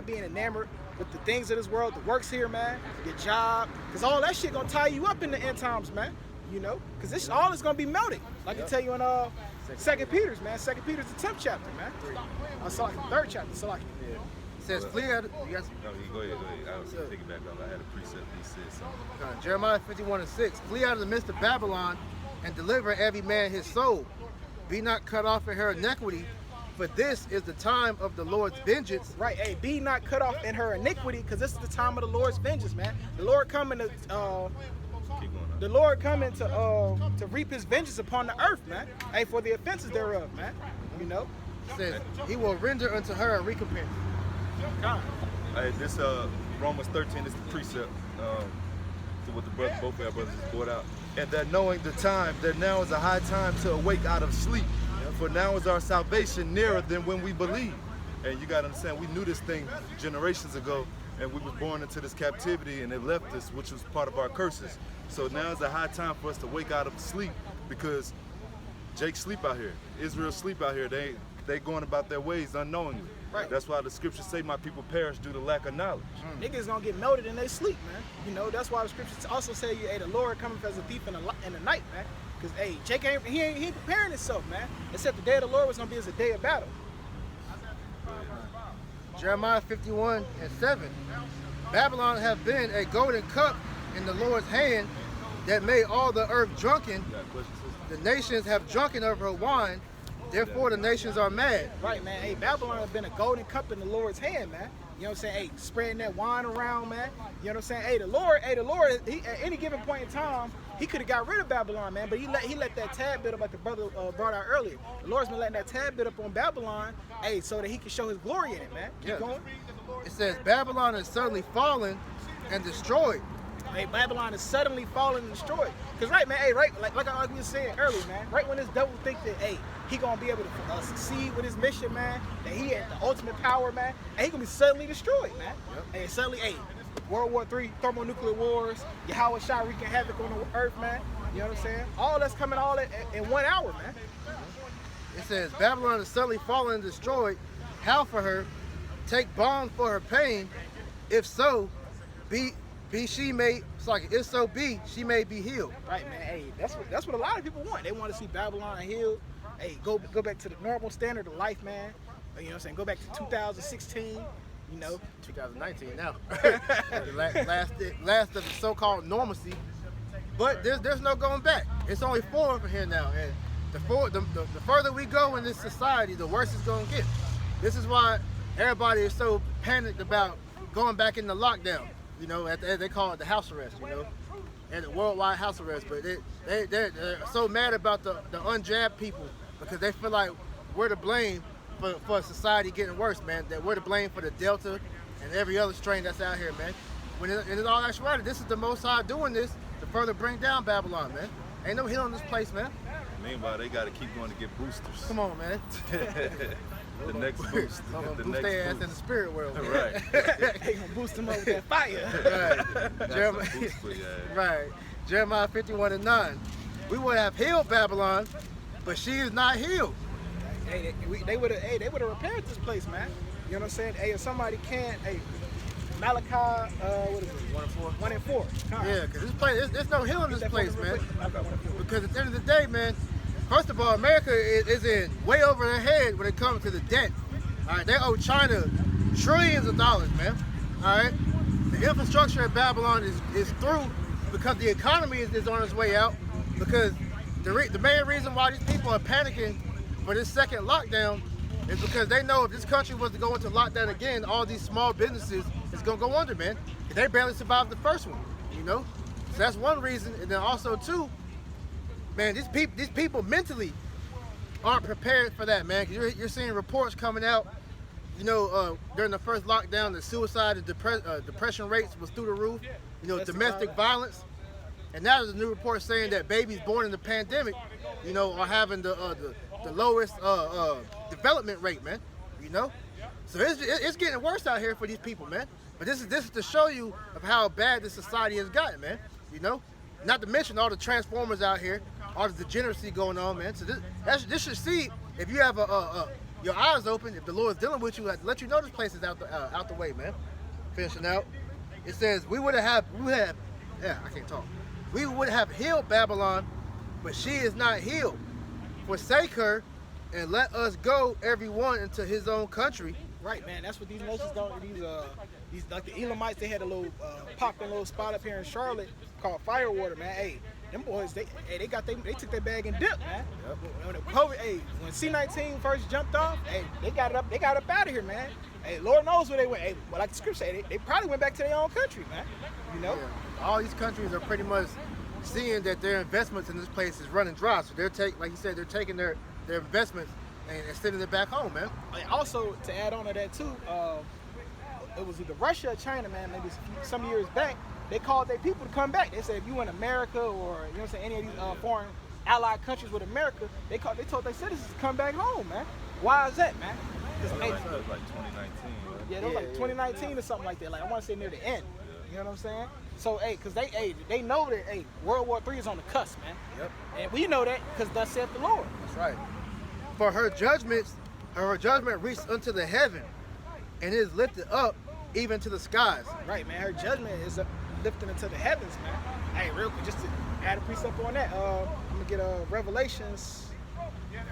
being enamored with the things of this world, the works here, man, your job, because all that shit gonna tie you up in the end times, man. You know, because this all is gonna be melted. Like I tell you in 2 Peter's, man. 2 Peter's the 10th chapter, man. Salaki, 3rd chapter, Salaki. It says, flee out of, you guys, No, go ahead. I was thinking back on. I had a precept. He said something. Jeremiah 51:6. Flee out of the midst of Babylon and deliver every man his soul. Be not cut off in her iniquity, for this is the time of the Lord's vengeance. Right, hey, be not cut off in her iniquity, because this is the time of the Lord's vengeance, man. The Lord coming to Keep going on. the Lord coming to reap his vengeance upon the earth, man. Hey, for the offenses thereof, man. You know? It says, he will render unto her a recompense. God. Hey, this Romans 13 is the precept to what both of our brothers just brought out. And that knowing the time, that now is a high time to awake out of sleep. For now is our salvation nearer than when we believe. And you gotta understand, we knew this thing generations ago, and we was born into this captivity, and it left us, which was part of our curses. So now is a high time for us to wake out of sleep, because Jake sleep out here, Israel sleep out here. They going about their ways unknowingly. Right. That's why the scriptures say, "My people perish due to lack of knowledge." Niggas gonna get melted in their sleep, man. You know, that's why the scriptures also say, hey, the Lord coming as a thief in the night, man. Because, hey, Jake ain't preparing himself, man. Except the day of the Lord was gonna be as a day of battle. Jeremiah 51:7. Babylon have been a golden cup in the Lord's hand that made all the earth drunken. You got questions, sister? The nations have drunken of her wine, therefore the nations are mad. Right, man. Hey, Babylon has been a golden cup in the Lord's hand, man. You know what I'm saying? Hey, spreading that wine around, man. You know what I'm saying? Hey, the Lord, he, at any given point in time, he could have got rid of Babylon, man, but he let that tad bit up, like the brother brought out earlier. The Lord's been letting that tad bit up on Babylon, hey, so that he can show his glory in it, man. Keep going. It says Babylon is certainly fallen and destroyed. Hey, Babylon is suddenly falling and destroyed. Cause right, man, hey, right, like we were saying earlier, man, right when this devil think that, hey, he gonna be able to succeed with his mission, man, that he had the ultimate power, man, and he gonna be suddenly destroyed, man. Yep. And suddenly, hey, World War III, thermonuclear wars, Yahweh Shah wreaking havoc on the earth, man. You know what I'm saying? All that's coming all in 1 hour, man. It says, Babylon is suddenly fallen and destroyed. How for her? Take balm for her pain. If so, she may be healed. Right, man. Hey, that's what a lot of people want. They want to see Babylon healed. Hey, go back to the normal standard of life, man. You know what I'm saying? Go back to 2016. You know, 2019 now. The last of the so-called normalcy. But there's no going back. It's only forward from here now. And the further we go in this society, the worse it's going to get. This is why everybody is so panicked about going back into lockdown. You know, they call it the house arrest, you know, and the worldwide house arrest. But they're so mad about the unjabbed people because they feel like we're to blame for society getting worse, man. That we're to blame for the Delta and every other strain that's out here, man. When in all actuality, this is the Most High doing this to further bring down Babylon, man. Ain't no healing this place, man. Meanwhile, they got to keep going to get boosters. Come on, man. The next boost. Boost their ass in the spirit world, man. Right. They gonna boost them up with that fire. Right. Right. Jeremiah 51:9. We would have healed Babylon, but she is not healed. Hey, they would have repaired this place, man. You know what I'm saying? Hey, if somebody can't, hey, Malachi, what is it? 1 and 4. 1 and 4. Yeah, because this place, there's no healing in this place, man. Okay, 1 and 4. Because at the end of the day, man, first of all, America is in way over their head when it comes to the debt. All right, they owe China trillions of dollars, man. All right, the infrastructure in Babylon is through because the economy is on its way out. Because the main reason why these people are panicking for this second lockdown is because they know if this country was to go into lockdown again, all these small businesses is gonna go under, man. They barely survived the first one, you know. So that's one reason, and then also two, man, these people mentally aren't prepared for that, man. Because you're seeing reports coming out, you know, during the first lockdown, the suicide and depression rates was through the roof. You know, domestic violence, and now there's a new report saying that babies born in the pandemic, you know, are having the lowest development rate, man. You know, so it's getting worse out here for these people, man. But this is to show you of how bad this society has gotten, man. You know, not to mention all the transformers out here, all the degeneracy going on, man. So this should see if you have your eyes open, if the Lord is dealing with you, let you know this place is out the way, man. Finishing out, it says we would have healed Babylon, but she is not healed. Forsake her, and let us go, everyone, into his own country. Right, man. That's what these nations don't. These like the Elamites, they had a little popping little spot up here in Charlotte called Firewater, man. Hey, them boys, they took their bag and dipped, man. Yep. When C-19 first jumped off, hey, they got up out of here, man. Hey, Lord knows where they went. Hey, well, like the scripture say, they probably went back to their own country, man. You know. Yeah. All these countries are pretty much seeing that their investments in this place is running dry, so they're taking their investments and sending it back home, man. And also, to add on to that too, it was either Russia or China, man, maybe some years back, they called their people to come back. They said if you in America or, you know what I'm saying, any of these foreign allied countries with America, they told their citizens to come back home, man. Why is that, man? It was like 2019, right? Yeah, it was like 2019 or something like that. Like, I want to say near the end. You know what I'm saying? So, hey, because they know that, hey, World War III is on the cusp, man. Yep. And we know that because thus saith the Lord. That's right. For her judgment reached unto the heaven and is lifted up even to the skies. Right, man. Her judgment is lifted into the heavens, man. Hey, real quick, just to add a precept on that, I'm going to get Revelations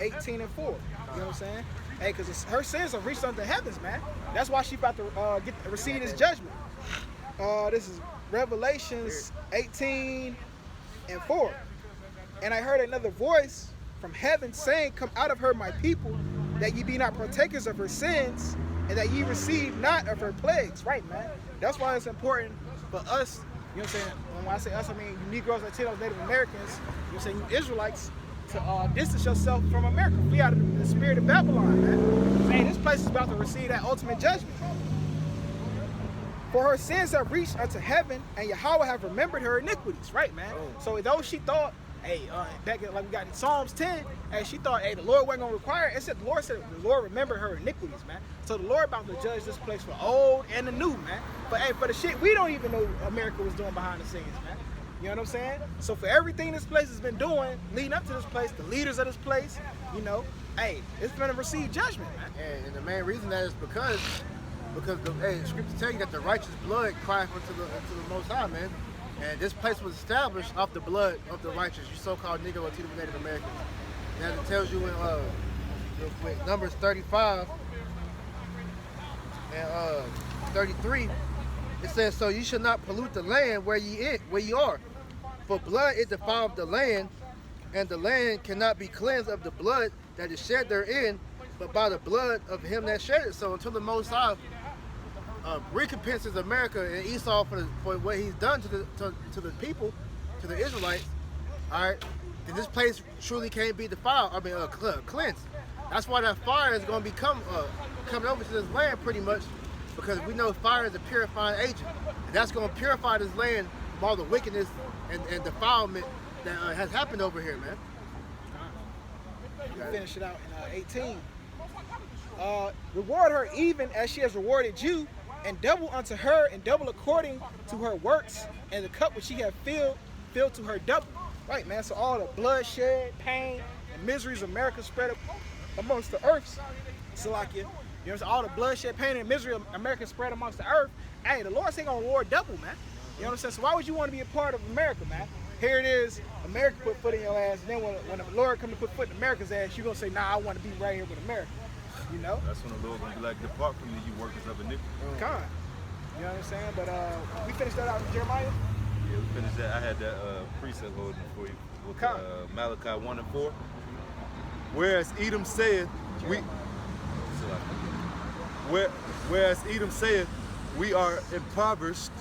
18:4. You know what I'm saying? Hey, because her sins have reached unto the heavens, man. That's why she about to receive this judgment. This is Revelations 18:4. And I heard another voice from heaven saying, come out of her, my people, that ye be not partakers of her sins, and that ye receive not of her plagues. Right, man. That's why it's important for us, you know what I'm saying? When I say us, I mean you Negroes, Latinos, Native Americans, you know what I'm saying, you Israelites, to distance yourself from America. Flee out of the spirit of Babylon, man. Hey, this place is about to receive that ultimate judgment. For her sins have reached unto heaven, and Yahweh have remembered her iniquities. Right, man. So though she thought, hey, back in, like we got in Psalms 10, and she thought, hey, the Lord wasn't gonna require it. It said the Lord remembered her iniquities, man. So the Lord about to judge this place for old and the new, man. But hey, for the shit we don't even know America was doing behind the scenes, man. You know what I'm saying? So for everything this place has been doing, leading up to this place, the leaders of this place, you know, hey, it's gonna receive judgment, man. And the main reason that is because the scriptures tell you that the righteous blood crieth unto the Most High, man. And this place was established off the blood of the righteous, you so-called Negro Latino Native Americans. And as it tells you in real quick, Numbers 35 and 33, it says, so you should not pollute the land where ye are, for blood it defileth the land, and the land cannot be cleansed of the blood that is shed therein, but by the blood of him that shed it. So until the Most High recompenses America and Esau for what he's done to the people, to the Israelites, all right, then this place truly can't be defiled. I mean, cleansed. That's why that fire is going to be coming over to this land pretty much, because we know fire is a purifying agent, and that's going to purify this land from all the wickedness and defilement that has happened over here, man. We finish it out in 18. Reward her even as she has rewarded you, and double unto her, and double according to her works, and the cup which she hath filled to her double. Right, man. So all the bloodshed, pain, and miseries of America spread amongst the earth. Salakia. You know what I'm saying? All the bloodshed, pain, and misery of America spread amongst the earth. Hey, the Lord's ain't gonna reward double, man. You know what I'm saying? So why would you want to be a part of America, man? Here it is, America put foot in your ass, and then when the Lord come to put foot in America's ass, you're gonna say, nah, I want to be right here with America. You know? That's when the Lord gonna be like, depart from me, you workers of iniquity. Con. You know what I'm saying? But we finished that out in Jeremiah. Yeah, we finished that. I had that precept holding for you with Malachi 1 and 4. Whereas Edom said, whereas Edom said, we are impoverished,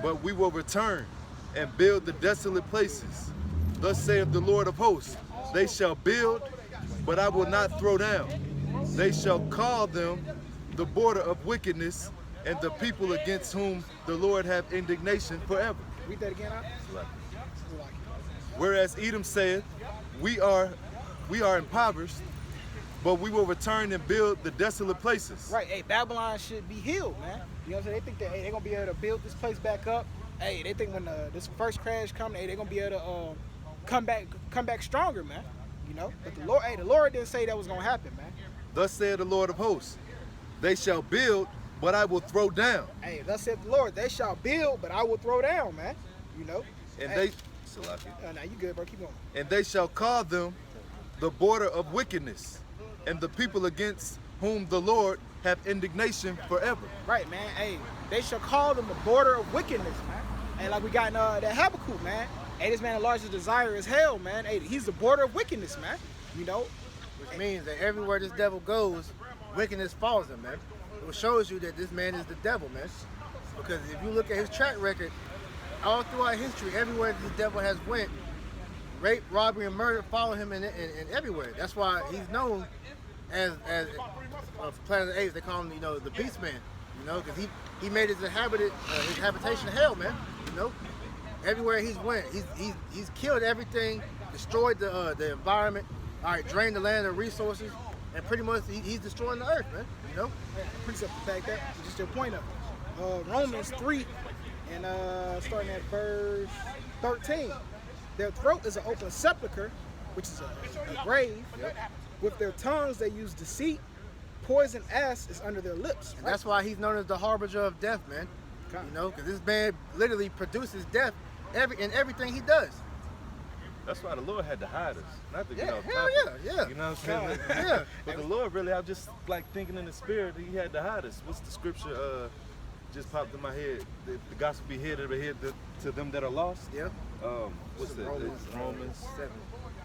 but we will return and build the desolate places. Thus saith the Lord of hosts, they shall build, but I will not throw down. They shall call them the border of wickedness, and the people against whom the Lord have indignation forever. Read that again, Whereas Edom said, we are impoverished, but we will return and build the desolate places. Right, hey, Babylon should be healed, man. You know what I'm saying? They think that, hey, they're gonna be able to build this place back up. Hey, they think when this first crash comes, hey, they're gonna be able to come back stronger, man. You know? But the Lord didn't say that was gonna happen, man. Thus said the Lord of hosts, they shall build, but I will throw down. Hey, thus said the Lord, they shall build, but I will throw down, man. You know? And hey, nah, you good, bro. Keep going. And they shall call them the border of wickedness, and the people against whom the Lord have indignation forever. Right, man. Hey, they shall call them the border of wickedness, man. And like we got in that Habakkuk, man. Hey, this man, the largest desire is hell, man. Hey, he's the border of wickedness, man. You know? Which means that everywhere this devil goes, wickedness follows him, man. It shows you that this man is the devil, man. Because if you look at his track record, all throughout history, everywhere this devil has went, rape, robbery, and murder follow him in everywhere. That's why he's known as Planet of the Apes. They call him, you know, the Beast Man. You know, because he made his habitation hell, man. You know, everywhere he's went, he's killed everything, destroyed the environment. All right, drained the land of resources, and pretty much he's destroying the earth, man. You know, precept to back that. Just your point of Romans 3, and starting at verse 13. Their throat is an open sepulcher, which is a grave. Yep. With their tongues they use deceit. Poison ass is under their lips. And that's why he's known as the harbinger of death, man. You know, because this man literally produces death in everything he does. That's why the Lord had to hide us. Not to get off hell topic. yeah. You know what I'm saying? Yeah. But the Lord really, I'm just like thinking in the spirit, he had to hide us. What's the scripture just popped in my head? The gospel be hid to them that are lost. Yeah. What's that? Romans 7.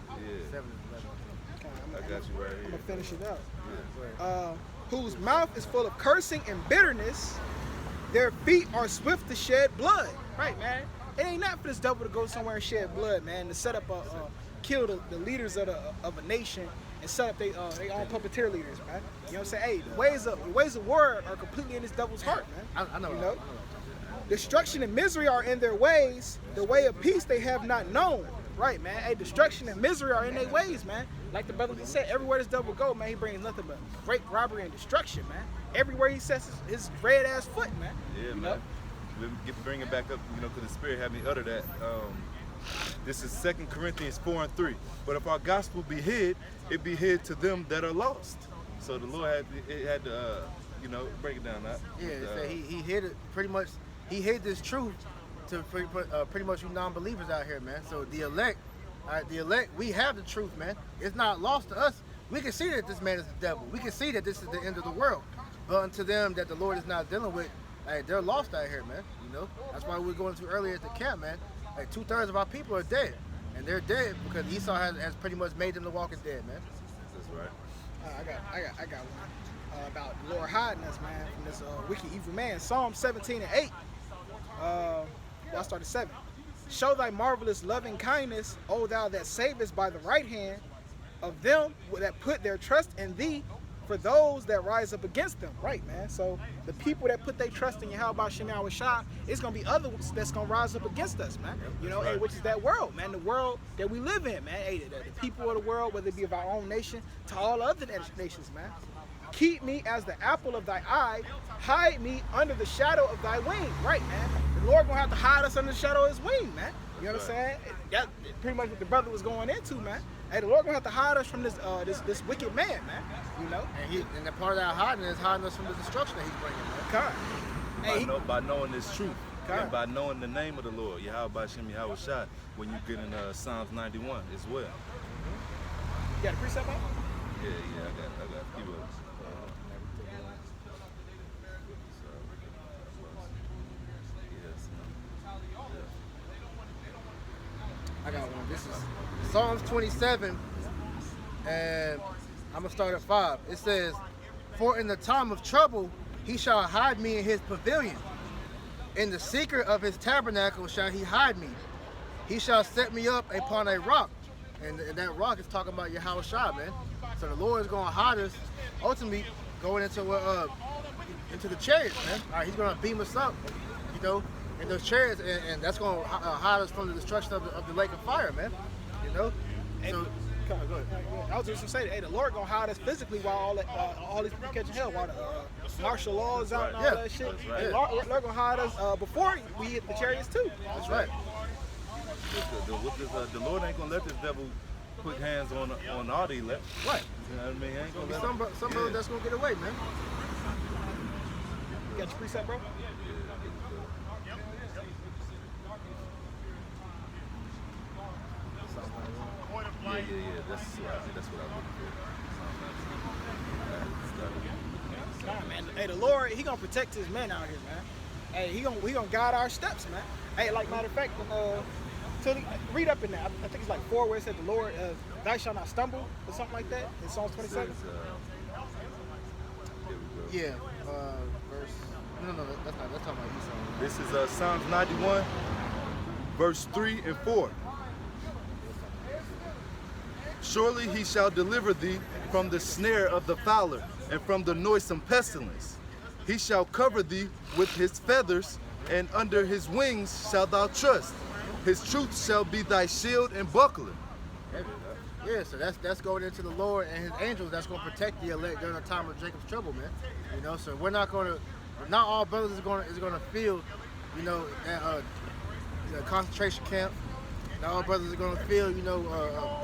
Yeah. 7 and 11. I got you right here. I'm gonna finish it out. Yeah. Whose mouth is full of cursing and bitterness, their feet are swift to shed blood. Right, man. It ain't not for this devil to go somewhere and shed blood, man. To set up kill the leaders of a nation and set up they own puppeteer leaders, man. You know what I'm saying? Hey, the ways of war are completely in this devil's heart, man. I know. You know? Destruction and misery are in their ways. The way of peace they have not known. Right, man. Hey, destruction and misery are in their ways, man. Like the brother just said, everywhere this devil go, man, he brings nothing but rape, robbery, and destruction, man. Everywhere he sets his red ass foot, man. Yeah, you man. know? We bring it back up, you know, because the Spirit had me utter that. This is 2 Corinthians 4:3. But if our gospel be hid, it be hid to them that are lost. So the Lord had to, you know, break it down. Yeah, so he hid it pretty much. He hid this truth to pretty much you non-believers out here, man. So the elect, all right, the elect, we have the truth, man. It's not lost to us. We can see that this man is the devil. We can see that this is the end of the world. But unto them that the Lord is not dealing with, hey, they're lost out here, man. You know, that's why we were going to earlier at the camp, man. Like 2/3 of our people are dead, and they're dead because Esau has pretty much made them the walking dead, man. That's right. I got one about the Lord hiding us, man, from this wicked evil man. Psalm 17:8. I'll start at 7. Show thy marvelous loving kindness, O thou that savest by the right hand of them that put their trust in thee, for those that rise up against them. Right, man. So the people that put their trust in Yahweh Shemyaw Shah, it's gonna be others that's gonna rise up against us, man. You know, hey, which is that world, man, the world that we live in, man. Hey, the people of the world, whether it be of our own nation to all other nations, man. Keep me as the apple of thy eye, hide me under the shadow of thy wing. Right, man. The Lord gonna have to hide us under the shadow of his wing, man. You know what I'm saying? That's pretty much what the brother was going into, man. Hey, the Lord gonna have to hide us from this wicked man, man. You know? And the part of that hiding is hiding us from the destruction that he's bringing, man. Hey, By knowing this truth. God. And by knowing the name of the Lord, Yahweh Shemyaw Shah, when you get in Psalms 91 as well. You got a precept on? Yeah, I got a few of them. I got one. This is Psalms 27, and I'm gonna start at 5. It says, "For in the time of trouble he shall hide me in his pavilion. In the secret of his tabernacle shall he hide me. He shall set me up upon a rock." And that rock is talking about Yahweh Shah, man. So the Lord is gonna hide us, ultimately going into the chariots, man. All right, he's gonna beam us up, you know, in those chariots, and that's gonna hide us from the destruction of the lake of fire, man. You know. So, come on, go ahead. I was just gonna say, hey, the Lord gonna hide us physically while all these people catching hell, while the martial law is out and all Yeah. that shit. That's right. The Lord gonna hide us before we hit the chariots too. that's right. The Lord ain't gonna let this devil put hands on all the elect. Right. You know what I mean? He ain't gonna let Some brother that's gonna get away, man. You got your precept, bro? Yeah. That's what I'm looking for. Nah, man. Hey, the Lord, he gonna protect his men out here, man. Hey, he gonna guide our steps, man. Hey, like matter of fact, read up in there. I think it's like 4 where it said the Lord, thou shalt not stumble or something like that in Psalms 27. Here we go. Yeah. Verse. No, that's not. That's talking about Esau. This is Psalms 91, verse 3 and 4. Surely he shall deliver thee from the snare of the fowler and from the noisome pestilence. He shall cover thee with his feathers, and under his wings shalt thou trust. His truth shall be thy shield and buckler. Yeah, so that's going into the Lord and his angels that's going to protect the elect during the time of Jacob's trouble, man. You know, so not all brothers is going to feel, you know, a concentration camp. Not all brothers are going to feel, you know,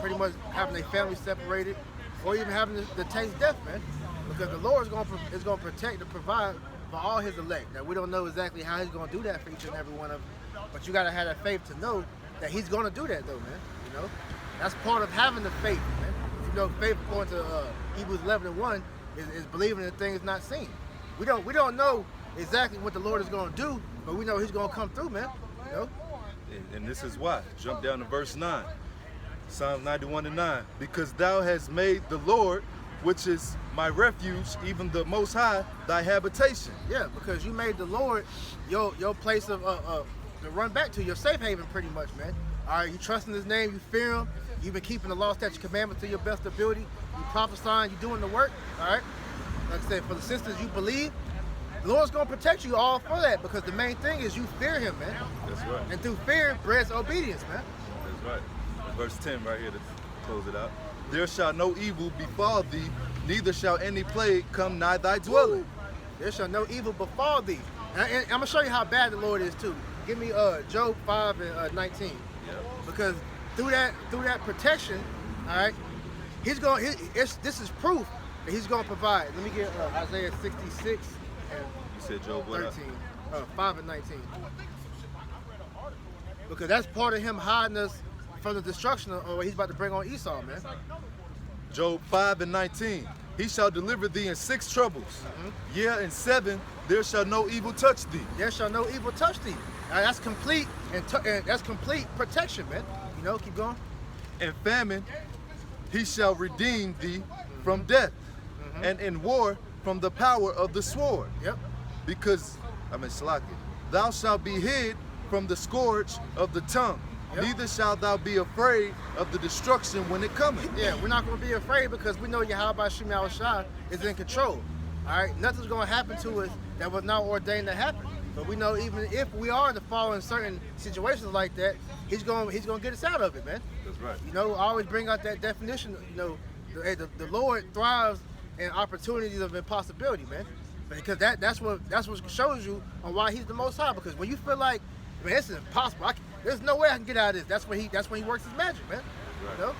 pretty much having their family separated, or even having the taste death, man. Because the Lord is going to protect and provide for all his elect. Now we don't know exactly how he's going to do that for each and every one of them, but you got to have that faith to know that he's going to do that, though, man. You know. That's part of having the faith, man. You know, faith according to Hebrews 11:1 is believing in things not seen. We don't know exactly what the Lord is going to do, but we know he's going to come through, man. You know? And this is why. Jump down to verse 9. Psalms 91:9. Because thou hast made the Lord, which is my refuge, even the Most High, thy habitation. Yeah, because you made the Lord your place of to run back to, your safe haven, pretty much, man. All right, you trust in his name, you fear him, You've been keeping the law, statute, commandments to your best ability. You prophesying, you doing the work. All right. Like I said, for the sisters you believe, the Lord's gonna protect you all for that, because the main thing is you fear Him, man. That's right. And through fear breeds obedience, man. That's right. Verse 10 right here to close it out. There shall no evil befall thee, neither shall any plague come nigh thy dwelling. There shall no evil befall thee. And I'm gonna show you how bad the Lord is too. Give me Job 5 and 19. Yeah. Because through that protection, all right, this is proof that He's gonna provide. Let me get Isaiah 66 and You said Job what? 13, 5 and 19. Because that's part of Him hiding us from the destruction of what He's about to bring on Esau, man. Job 5 and 19. He shall deliver thee in 6 troubles. Yeah, in 7 there shall no evil touch thee. There shall no evil touch thee. Now, that's complete and that's complete protection, man. You know, keep going. In famine he shall redeem thee from death, and in war from the power of the sword. Yep. Because, Shalaki, thou shalt be hid from the scourge of the tongue, Yep. neither shalt thou be afraid of the destruction when it cometh. Yeah, we're not going to be afraid because we know Yahweh Shem Yahushua is in control. All right, nothing's going to happen to us that was not ordained to happen. But we know even if we are to fall in certain situations like that, He's going to get us out of it, man. That's right. You know, I always bring out that definition. You know, the Lord thrives in opportunities of impossibility, man. Because that's what shows you on why He's the Most High. Because when you feel like, man, this is impossible, there's no way I can get out of this. That's when He works His magic, man. Right. You know?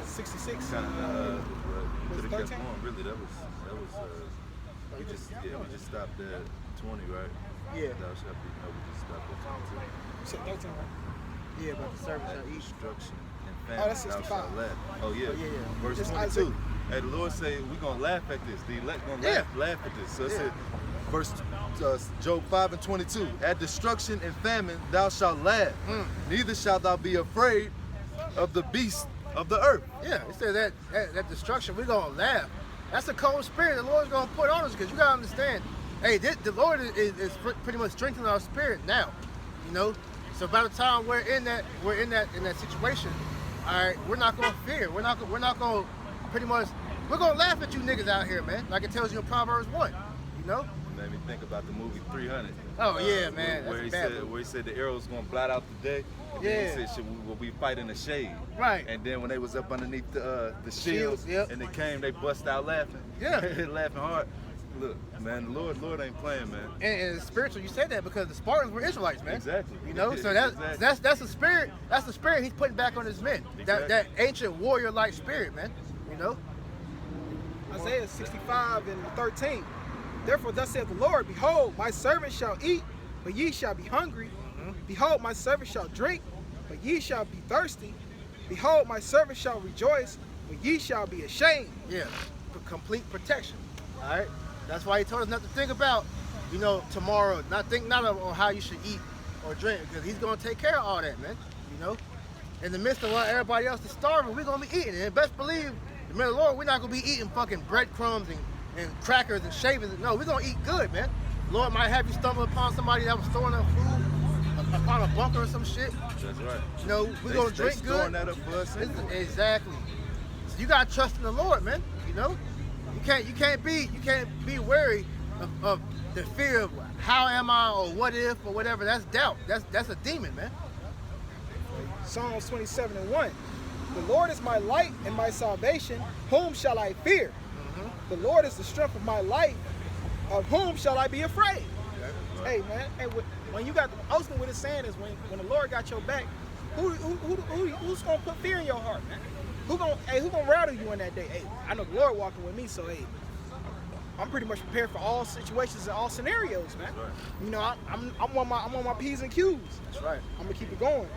66. Kind of, Was could it have kept 13? going. Really, that was. We just stopped at 20, right? Yeah. Thou shalt be. No, we just stopped at 22. You said 13, right? Yeah, but the servant At shall eat. destruction and Oh, famine that's thou 65. shalt laugh. Oh yeah. Oh, yeah. Verse Just 22. Isaiah. Hey, the Lord say we're gonna laugh at this. The elect gonna Yeah. laugh at this. So it Yeah. said, verse Job 5 and 22. At destruction and famine thou shalt laugh. Neither shalt thou be afraid of the beast of the earth. Yeah, it says that destruction, we're going to laugh. That's a cold spirit the Lord's going to put on us, because you got to understand, hey, the Lord is pretty much strengthening our spirit now, you know? So by the time we're in that situation, all right, we're not going to fear. We're not going to pretty much, we're going to laugh at you niggas out here, man, like it tells you in Proverbs 1, you know? Made me think about the movie 300. Oh, yeah, man, Where that's he a bad said, movie. where he said the arrow's gonna blot out the day. And Yeah. then he said, "Will we fight in the shade?" Right. And then when they was up underneath the shields, Shields, yep. and they came, they bust out laughing. Yeah. Laughing hard. Look, man, the Lord ain't playing, man. And it's spiritual. You said that because the Spartans were Israelites, man. Exactly. You know, so Exactly. that's the spirit. That's the spirit He's putting back on His men. Exactly. That ancient warrior-like spirit, man. You know. Isaiah 65 and 13. Therefore, thus saith the Lord, behold, my servant shall eat, but ye shall be hungry. Behold, my servant shall drink, but ye shall be thirsty. Behold, my servant shall rejoice, but ye shall be ashamed. Yeah. For complete protection. All right. That's why He told us not to think about, you know, tomorrow. Not on how you should eat or drink, because He's gonna take care of all that, man. You know. In the midst of while everybody else is starving, we're gonna be eating. And best believe, the men of the Lord, we're not gonna be eating fucking breadcrumbs and crackers and shavings. No, we're gonna eat good, man. The Lord might have you stumble upon somebody that was storing up food, upon a bunker or some shit. That's right. You know, we're gonna drink they storing good. that up for us anyway. Exactly. So you gotta trust in the Lord, man. You know, you can't be wary of the fear of how am I or what if or whatever. That's doubt. That's a demon, man. Psalms 27 and 1. The Lord is my light and my salvation. Whom shall I fear? The Lord is the strength of my life. Of whom shall I be afraid? Hey, man. Hey, when you got ultimately what it's saying is when the Lord got your back, who's gonna put fear in your heart, man? Who gonna rattle you in that day? Hey, I know the Lord walking with me, so hey, I'm pretty much prepared for all situations and all scenarios, man. Right. You know, I'm on my P's and Q's. That's right. I'm gonna keep it going.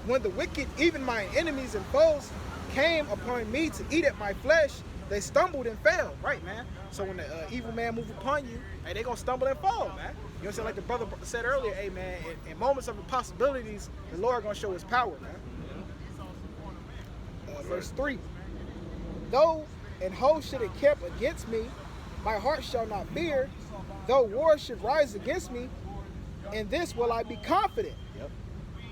When the wicked, even my enemies and foes, came upon me to eat at my flesh, they stumbled and fell. Right, man. So when the evil man move upon you, hey, they gonna stumble and fall, man. You know what I'm saying? Like the brother said earlier, hey, man, in moments of impossibilities, the Lord gonna show His power, man. Verse 3. Though an host should encamp against me, my heart shall not fear. Though war should rise against me, in this will I be confident.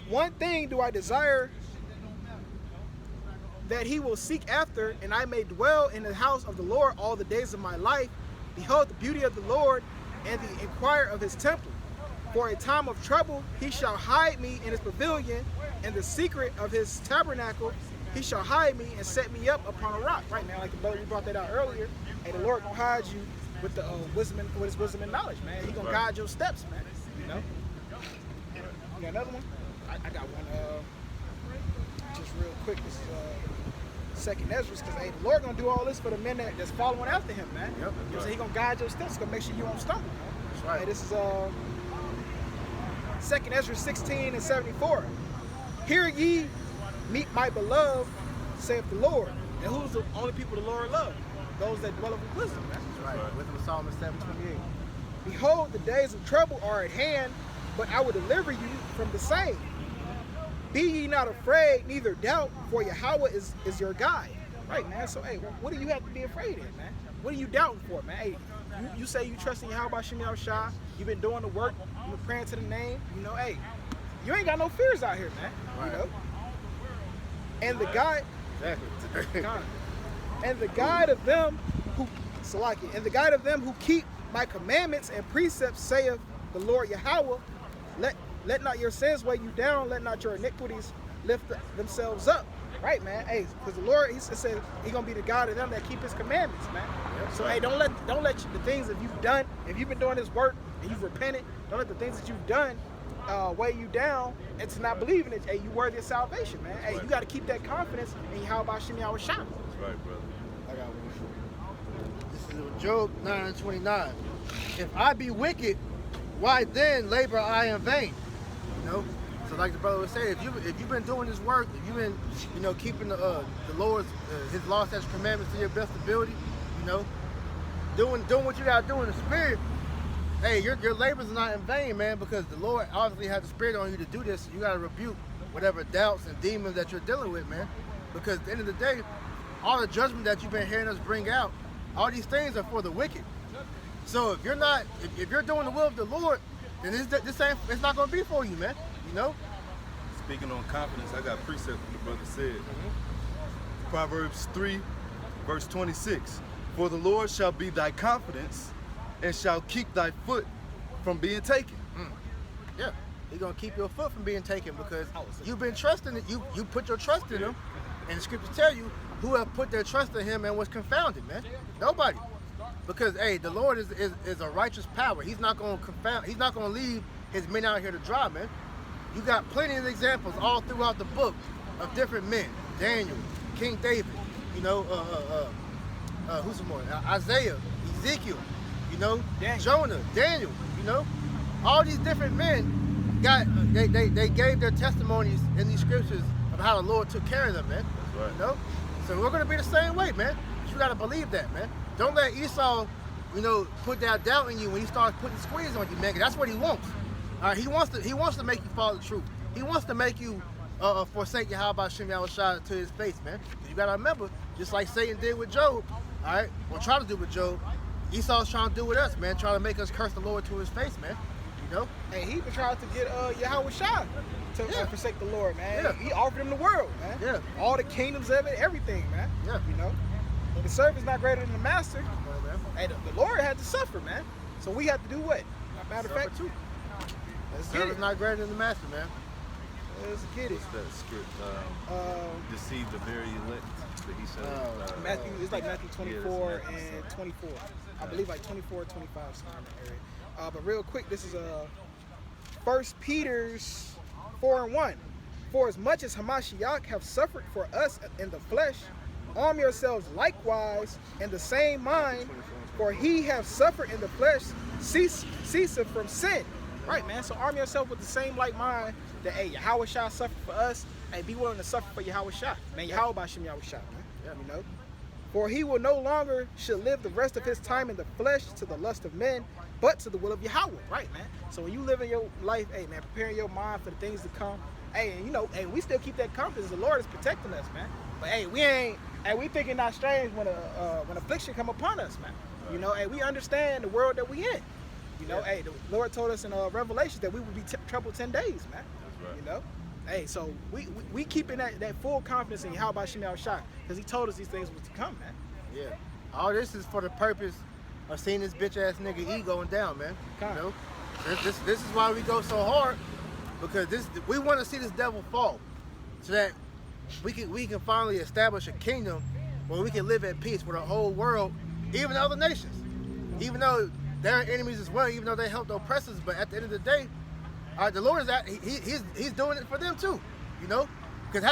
One thing do I desire, that he will seek after, and I may dwell in the house of the Lord all the days of my life. Behold the beauty of the Lord, and the inquire of his temple. For a time of trouble he shall hide me in his pavilion, in the secret of his tabernacle he shall hide me and set me up upon a rock. Right, man, like the brother, we brought that out earlier. Hey, the Lord gonna hide you with the wisdom, with his wisdom and knowledge, man. He gonna guide your steps, man. You know. You got another one? I got one. Just real quick. This is Second Ezra, because hey, the Lord gonna do all this for the men that's following after him, man. Yep. You know, so he gonna guide your steps, gonna make sure you don't stumble, man. That's right. Hey, this is Second Ezra 16 and 74. Hear ye, meet my beloved, saith the Lord. And who's the only people the Lord loves? Those that dwell with wisdom, man. That's right. Wisdom of Solomon 7:28. Behold, the days of trouble are at hand, but I will deliver you from the same. Be ye not afraid, neither doubt, for Yahweh is your guide. Right, man. So, hey, what do you have to be afraid of, man? What are you doubting for, man? Hey, you say you trust in Yahweh Shem Yahushua. You've been doing the work. You've been praying to the name. You know, hey, you ain't got no fears out here, man. Right. You know. And the guide, Exactly. and the guide of them who, Salaki, and the guide of them who keep my commandments and precepts, saith the Lord Yahweh. Let not your sins weigh you down. Let not your iniquities lift themselves up. Right, man. Hey, because the Lord, he said he's gonna be the God of them that keep his commandments, man. Yep. So hey, don't let the things that you've done, if you've been doing this work and you've repented, don't let the things that you've done weigh you down and to not believe in it. Hey, you worthy of salvation, man. Hey, you got to keep that confidence in Yahweh Shem Yahushua. That's right, brother. I got one. This is Job 9:29. If I be wicked, why then labor I in vain? You know. So like the brother was saying, if you've been doing this work, if you've been keeping the Lord's His law, statutes, commandments to your best ability, doing what you gotta do in the spirit. Hey, your labors are not in vain, man, because the Lord obviously has the spirit on you to do this. You gotta rebuke whatever doubts and demons that you're dealing with, man. Because at the end of the day, all the judgment that you've been hearing us bring out, all these things are for the wicked. So if you're doing the will of the Lord, then it's not gonna be for you, man. You know? Speaking on confidence, I got precept what the brother said. Proverbs 3, verse 26. For the Lord shall be thy confidence, and shall keep thy foot from being taken. Yeah, He's gonna keep your foot from being taken because you've been trusting it. You put your trust in Him, and the scriptures tell you who have put their trust in Him and was confounded, man. Nobody, because hey, the Lord is a righteous power. He's not gonna confound. He's not gonna leave His men out here to dry, man. You got plenty of examples all throughout the book of different men. Daniel, King David, who's some more? Isaiah, Ezekiel, Daniel. Jonah, Daniel, all these different men they gave their testimonies in these scriptures of how the Lord took care of them, man. That's right. So we're gonna be the same way, man. You gotta believe that, man. Don't let Esau, put that doubt in you when he starts putting squeeze on you, man. 'Cause that's what he wants. He wants to make you follow the truth. He wants to make you forsake Yahweh Shem Yahushua to his face, man. You gotta remember, just like Satan did with Job, all right, or try to do with Job, Esau's trying to do with us, man, trying to make us curse the Lord to his face, man. And he even tried to get Yahweh Shah to forsake the Lord, man. Yeah. He offered him the world, man. Yeah. All the kingdoms of it, everything, man. Yeah. But the servant's not greater than the master. Oh, man. Hey, the Lord had to suffer, man. So we have to do what? Matter of fact, Suffer too. let's The get servant's it. not greater than the master, man. Let's get it. What's that script? Deceive the very elect. That he said. Matthew, it's like Matthew 24 Matthew and 24. I believe like 24 or 25, somewhere in the area. But real quick, this is 1 Peter's 4:1. For as much as Hamashiach have suffered for us in the flesh, arm yourselves likewise in the same mind, for he have suffered in the flesh, ceasing from sin. Right, man. So arm yourself with the same like mind that, hey, Yahweh Shah suffered for us. Hey, be willing to suffer for Yahweh Shah. Man, Yahweh Bashem Yahweh Shah, man. For he will no longer should live the rest of his time in the flesh to the lust of men, but to the will of Yahweh. Right, man. So when you live in your life, hey, man, preparing your mind for the things to come. Hey, and hey, we still keep that confidence. The Lord is protecting us, man. But hey, we thinking not strange when affliction come upon us, man. Hey, we understand the world that we in. Hey, the Lord told us in Revelations that we would be troubled 10 days, man. That's right. Hey, so we keeping that full confidence in Yahweh Shem Yahushua, because he told us these things was to come, man. Yeah. All this is for the purpose of seeing this bitch ass nigga E going down, man. You know? This is why we go so hard, because we want to see this devil fall, so that we can finally establish a kingdom where we can live at peace with the whole world, even other nations. Even though they're enemies as well, even though they help the oppressors, but at the end of the day, the Lord is he's doing it for them too, you know, because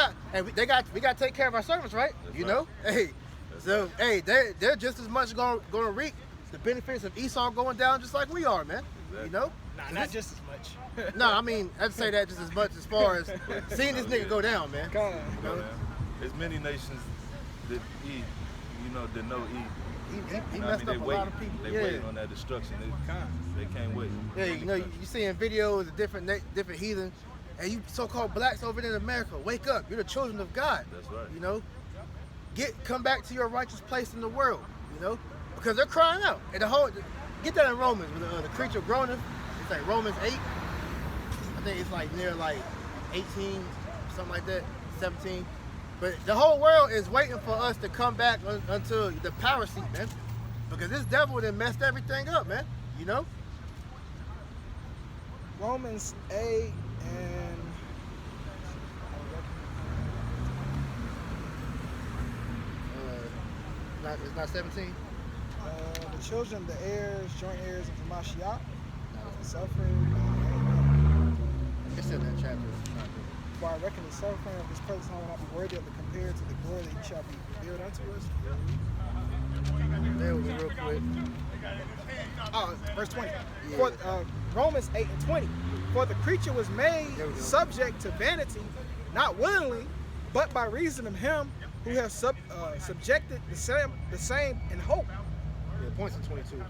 we got to take care of our servants, right? That's you right. know, hey, That's so right. hey, they're just as much going to reap the benefits of Esau going down, just like we are, man. Exactly. You know, Nah, not just as much. no, I mean I'd say that just as much as far as seeing this nigga go down, man. Come on. You know? Man, there's many nations that E, you know, that know E. He You know what I messed mean? up a They lot of people. They Yeah. waiting on that destruction. They can't wait. Yeah, you know, you seeing videos of different heathens, and you so-called blacks over there in America, wake up! You're the children of God. That's right. You know, come back to your righteous place in the world. You know, because they're crying out. And get that in Romans, with the creature groaneth. It's like Romans 8. I think it's like near like 18, something like that, 17. But the whole world is waiting for us to come back unto the power seat, man. Because this devil done messed everything up, man. You know? Romans 8 and It's not 17? the children of the heirs, joint heirs of the Mashiach, suffer. It's in that chapter. For I reckon the suffering of this present time will not be worthy of the compared to the glory that he shall be revealed unto us. There we go, real quick. Verse 20. Yeah. For Romans 8 and 20. For the creature was made There we go. subject to vanity, not willingly, but by reason of him who has subjected the same in hope. Yeah, points in 22.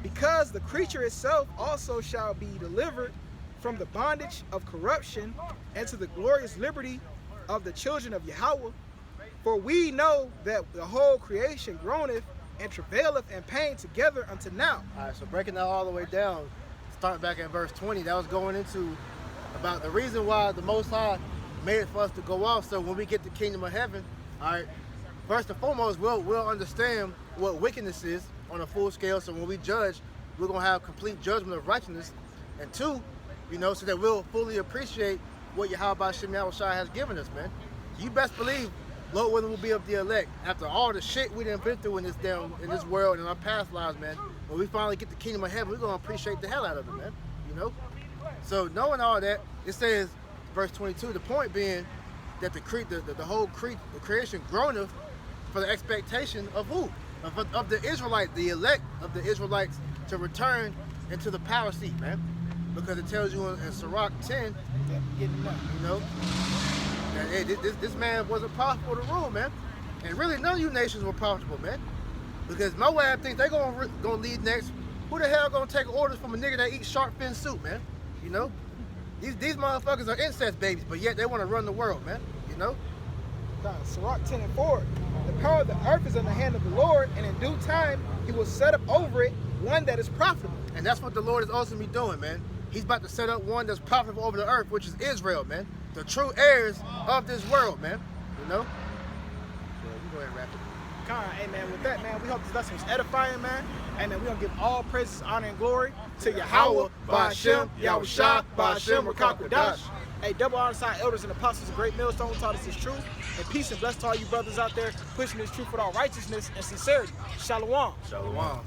Because the creature itself also shall be delivered from the bondage of corruption and to the glorious liberty of the children of Yahweh. For we know that the whole creation groaneth and travaileth and pain together unto now. All right, so breaking that all the way down, starting back at verse 20, that was going into about the reason why the Most High made it for us to go off. So when we get the kingdom of heaven, all right, first and foremost, we'll understand what wickedness is on a full scale. So when we judge, we're gonna have complete judgment of righteousness. And two, you know, so that we'll fully appreciate what Yahweh Shem Yahushua has given us, man. You best believe Lord willing will be of the elect. After all the shit we done been through in this world and in our past lives, man, when we finally get the kingdom of heaven, we're gonna appreciate the hell out of it, man. You know? So knowing all that, it says, verse 22, the point being that the creation groaneth for the expectation of who? Of the Israelite, the elect of the Israelites to return into the power seat, man. Because it tells you in Sirach 10, you know, that hey, this man wasn't profitable to rule, man. And really, none of you nations were profitable, man. Because Moab thinks they're gonna lead next. Who the hell gonna take orders from a nigga that eats shark fin soup, man? You know, these motherfuckers are incest babies, but yet they want to run the world, man. You know. Sirach 10 and 4. The power of the earth is in the hand of the Lord, and in due time he will set up over it one that is profitable. And that's what the Lord is ultimately doing, man. He's about to set up one that's profitable over the earth, which is Israel, man. The true heirs of this world, man. You know? So you go ahead and wrap it. Hey man, with that, man, we hope this lesson was edifying, man. And then we're gonna give all praises, honor, and glory to Yahweh, Ba'ashem, Yahushua, Ba'ashem, Rakakwadash. Hey, double honor side elders and apostles of Great Millstone who taught us this truth. And peace and bless to all you brothers out there pushing this truth with all righteousness and sincerity. Shalom. Shalom.